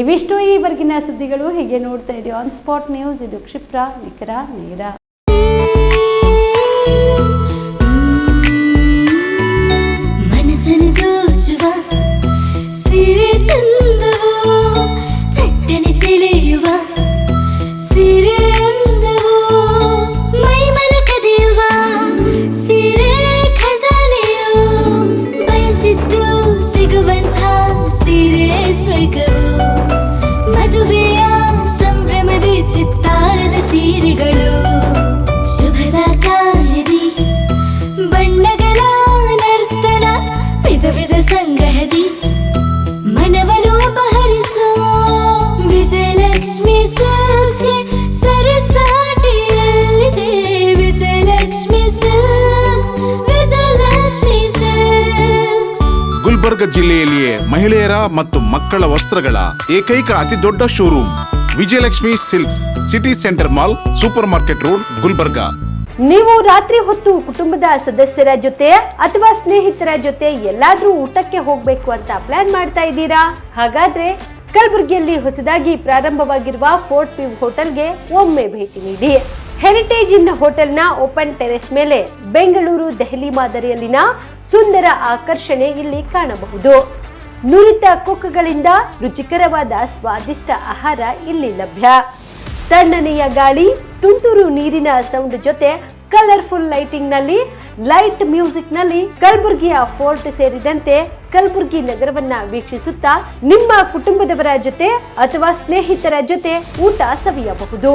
ಇವಿಷ್ಟು ಈವರೆಗಿನ ಸುದ್ದಿಗಳು. ಹೀಗೆ ನೋಡ್ತಾ ಇರಿ ಆನ್ ಸ್ಪಾಟ್ ನ್ಯೂಸ್. ಇದು ಕ್ಷಿಪ್ರ, ನಿಖರ, ನೇರ. ಮನಸ್ಸನ್ನು ದೋಚುವ ಸಿರೆ ಚಂದವೋ, ಚಟ್ಟನೆ ಸೆಳೆಯುವ ಸಿರೆ ಅಂದವೋ, ಮೈಮನ ಕದಿಯುವ ಸಿರೆ ಖಜಾನೆಯೋ, ಬಯಸಿದ್ದು ಸಿಗುವಂಥ ಸಿರೆ ಸ್ವರ್ಗವೋ, ಮದುವೆಯ ಸಂಭ್ರಮದ ಚಿತ್ತಾರದ ಸೀರೆಗಳು, ಶುಭದ ಕಾರ್ಯದಿ ಬಣ್ಣಗಳ ನರ್ತನ, ವಿಧ ವಿಧ ಸಂಗ್ರಹದಿ ಮನವನ್ನು ಅಪಹರಿಸೋ ವಿಜಯಲಕ್ಷ್ಮಿ ಸಿಲ್ಕ್ಸ್ ಸರಸಾಟಿಯಲ್ಲಿದೆ. Vijayalakshmi silks, Vijayalakshmi silks. ಗುಲ್ಬರ್ಗ ಜಿಲ್ಲೆಯಲ್ಲಿಯೇ ಮಹಿಳೆಯರ ಮತ್ತು ಮಕ್ಕಳ ವಸ್ತ್ರಗಳ ಏಕೈಕ ಅತಿ ದೊಡ್ಡ showroom Vijayalakshmi silks, city centre mall, super market road, Gulbarga. ನೀವು ರಾತ್ರಿ ಹೊತ್ತು ಕುಟುಂಬದ ಸದಸ್ಯರ ಜೊತೆ ಅಥವಾ ಸ್ನೇಹಿತರ ಜೊತೆ ಎಲ್ಲಾದ್ರೂ ಊಟಕ್ಕೆ ಹೋಗ್ಬೇಕು ಅಂತ ಪ್ಲಾನ್ ಮಾಡ್ತಾ ಇದ್ದೀರಾ? ಹಾಗಾದ್ರೆ ಕಲಬುರಗಿಯಲ್ಲಿ ಹೊಸದಾಗಿ ಪ್ರಾರಂಭವಾಗಿರುವ ಫೋರ್ಟ್ ವ್ಯೂ ಹೋಟೆಲ್ಗೆ ಒಮ್ಮೆ ಭೇಟಿ ನೀಡಿ. ಹೆರಿಟೇಜ್ ಇನ್ ಹೋಟೆಲ್ನ ಓಪನ್ ಟೆರೆಸ್ ಮೇಲೆ ಬೆಂಗಳೂರು, ದೆಹಲಿ ಮಾದರಿಯಲ್ಲಿನ ಸುಂದರ ಆಕರ್ಷಣೆ ಇಲ್ಲಿ ಕಾಣಬಹುದು. ನುರಿತ ಕುಕ್ಗಳಿಂದ ರುಚಿಕರವಾದ ಸ್ವಾದಿಷ್ಟ ಆಹಾರ ಇಲ್ಲಿ ಲಭ್ಯ. ತಣ್ಣನೆಯ ಗಾಳಿ, ತುಂತುರು ನೀರಿನ ಸೌಂಡ್ ಜೊತೆ ಕಲರ್ಫುಲ್ ಲೈಟಿಂಗ್ ನಲ್ಲಿ, ಲೈಟ್ ಮ್ಯೂಸಿಕ್ ನಲ್ಲಿ ಕಲಬುರಗಿಯ ಫೋರ್ಟ್ ಸೇರಿದಂತೆ ಕಲಬುರಗಿ ನಗರವನ್ನ ವೀಕ್ಷಿಸುತ್ತಾ ನಿಮ್ಮ ಕುಟುಂಬದವರ ಜೊತೆ ಅಥವಾ ಸ್ನೇಹಿತರ ಜೊತೆ ಊಟ ಸವಿಯಬಹುದು.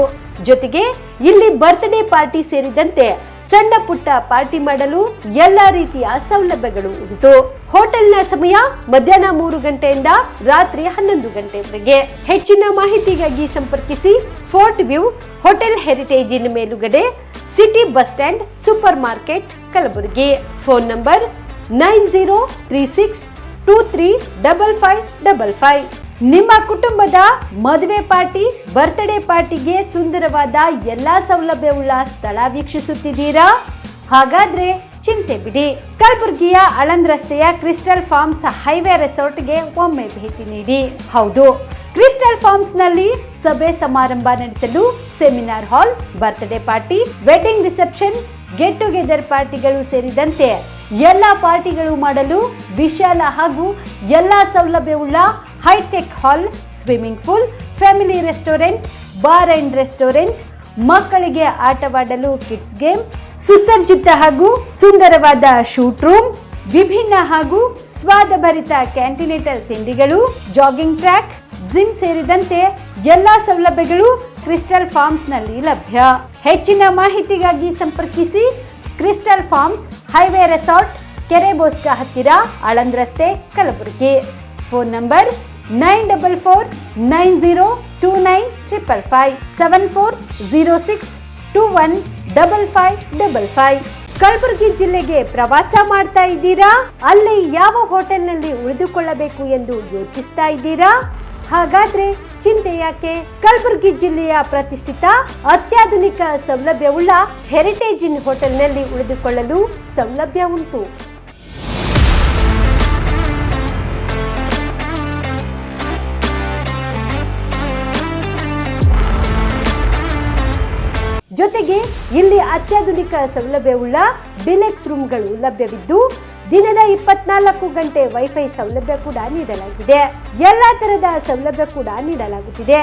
ಜೊತೆಗೆ ಇಲ್ಲಿ ಬರ್ತ್ಡೇ ಪಾರ್ಟಿ ಸೇರಿದಂತೆ ಸಣ್ಣ ಪುಟ್ಟ ಪಾರ್ಟಿ ಮಾಡಲು ಎಲ್ಲಾ ರೀತಿಯ ಸೌಲಭ್ಯಗಳು ಉಂಟು. ಹೋಟೆಲ್ನ ಸಮಯ ಮಧ್ಯಾಹ್ನ 3 ಗಂಟೆಯಿಂದ ರಾತ್ರಿ 11 ಗಂಟೆವರೆಗೆ. ಹೆಚ್ಚಿನ ಮಾಹಿತಿಗಾಗಿ ಸಂಪರ್ಕಿಸಿ ಫೋರ್ಟ್ ವ್ಯೂ ಹೋಟೆಲ್, ಹೆರಿಟೇಜ್ ಇನ್ ಮೇಲುಗಡೆ, city bus stand, super market, Kalaburagi. Phone number 9036235555. ನಿಮ್ಮ ಕುಟುಂಬದ ಮದುವೆ ಪಾರ್ಟಿ, ಬರ್ತ್ಡೇ ಪಾರ್ಟಿಗೆ ಸುಂದರವಾದ ಎಲ್ಲಾ ಸೌಲಭ್ಯವುಳ್ಳ ಸ್ಥಳ ವೀಕ್ಷಿಸುತ್ತಿದ್ದೀರಾ? ಹಾಗಾದ್ರೆ ಚಿಂತೆ ಬಿಡಿ. ಕಲಬುರಗಿಯ ಆಳಂದ್ ರಸ್ತೆಯ ಕ್ರಿಸ್ಟಲ್ ಫಾರ್ಮ್ಸ್ ಹೈವೇ ರೆಸಾರ್ಟ್ಗೆ ಒಮ್ಮೆ ಭೇಟಿ ನೀಡಿ. ಹೌದು, ಕ್ರಿಸ್ಟಲ್ ಫಾರ್ಮ್ಸ್ ನಲ್ಲಿ ಸಭೆ ಸಮಾರಂಭ ನಡೆಸಲು seminar hall, birthday party, wedding reception, get together ಪಾರ್ಟಿಗಳು ಸೇರಿದಂತೆ ಎಲ್ಲ ಪಾರ್ಟಿಗಳು ಮಾಡಲು ವಿಶಾಲ ಹಾಗೂ ಎಲ್ಲ ಸೌಲಭ್ಯವುಳ್ಳ high tech hall, swimming pool, family restaurant, bar and restaurant, ಮಕ್ಕಳಿಗೆ ಆಟವಾಡಲು ಕಿಡ್ಸ್ ಗೇಮ್, ಸುಸಜ್ಜಿತ ಹಾಗೂ ಸುಂದರವಾದ ಶೂಟ್ ರೂಮ್, ವಿಭಿನ್ನ ಹಾಗೂ ಸ್ವಾದಭರಿತ ಕ್ಯಾಂಟಿನೇಟರ್ ತಿಂಡಿಗಳು, ಜಾಗಿಂಗ್ ಟ್ರ್ಯಾಕ್, ಜಿಮ್ ಸೇರಿದಂತೆ ಎಲ್ಲಾ ಸೌಲಭ್ಯಗಳು ಕ್ರಿಸ್ಟಲ್ ಫಾರ್ಮ್ಸ್ ನಲ್ಲಿ ಲಭ್ಯ. ಹೆಚ್ಚಿನ ಮಾಹಿತಿಗಾಗಿ ಸಂಪರ್ಕಿಸಿ ಕ್ರಿಸ್ಟಲ್ ಫಾರ್ಮ್ಸ್ ಹೈವೇ ರೆಸಾರ್ಟ್, ಕೆರೆ ಬೋಸ್ಕ ಹತ್ತಿರ, ಆಳಂದ್ ರಸ್ತೆ, ಕಲಬುರಗಿ. Phone number 9490295555 7406215555. ಕಲಬುರಗಿ ಜಿಲ್ಲೆಗೆ ಪ್ರವಾಸ ಮಾಡ್ತಾ ಇದ್ದೀರಾ? ಅಲ್ಲಿ ಯಾವ ಹೋಟೆಲ್ನಲ್ಲಿ ಉಳಿದುಕೊಳ್ಳಬೇಕು ಎಂದು ಯೋಚಿಸ್ತಾ ಇದ್ದೀರಾ? ಹಾಗಾದ್ರೆ ಚಿಂತೆ ಯಾಕೆ? ಕಲಬುರಗಿ ಜಿಲ್ಲೆಯ ಪ್ರತಿಷ್ಠಿತ ಅತ್ಯಾಧುನಿಕ ಸೌಲಭ್ಯವುಳ್ಳ ಹೆರಿಟೇಜ್ ಇನ್ ಹೋಟೆಲ್ನಲ್ಲಿ ಉಳಿದುಕೊಳ್ಳಲು ಸೌಲಭ್ಯ ಉಂಟು. ಜೊತೆಗೆ ಇಲ್ಲಿ ಅತ್ಯಾಧುನಿಕ ಸೌಲಭ್ಯವುಳ್ಳ ಡಿಲೆಕ್ಸ್ ರೂಮ್ಗಳು ಲಭ್ಯವಿದ್ದು ದಿನದ 24 ಗಂಟೆ ವೈಫೈ ಸೌಲಭ್ಯ ಕೂಡ ನೀಡಲಾಗಿದೆ. ಎಲ್ಲಾ ತರಹದ ಸೌಲಭ್ಯ ಕೂಡ ನೀಡಲಾಗುತ್ತಿದೆ.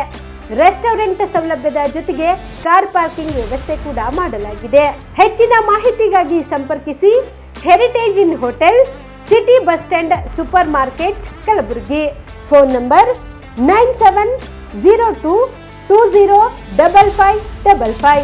ರೆಸ್ಟೋರೆಂಟ್ ಸೌಲಭ್ಯದ ಜೊತೆಗೆ ಕಾರ್ ಪಾರ್ಕಿಂಗ್ ವ್ಯವಸ್ಥೆ ಕೂಡ ಮಾಡಲಾಗಿದೆ. ಹೆಚ್ಚಿನ ಮಾಹಿತಿಗಾಗಿ ಸಂಪರ್ಕಿಸಿ heritage inn hotel, city bus stand, super market, Kalaburagi. Phone number 9702205555.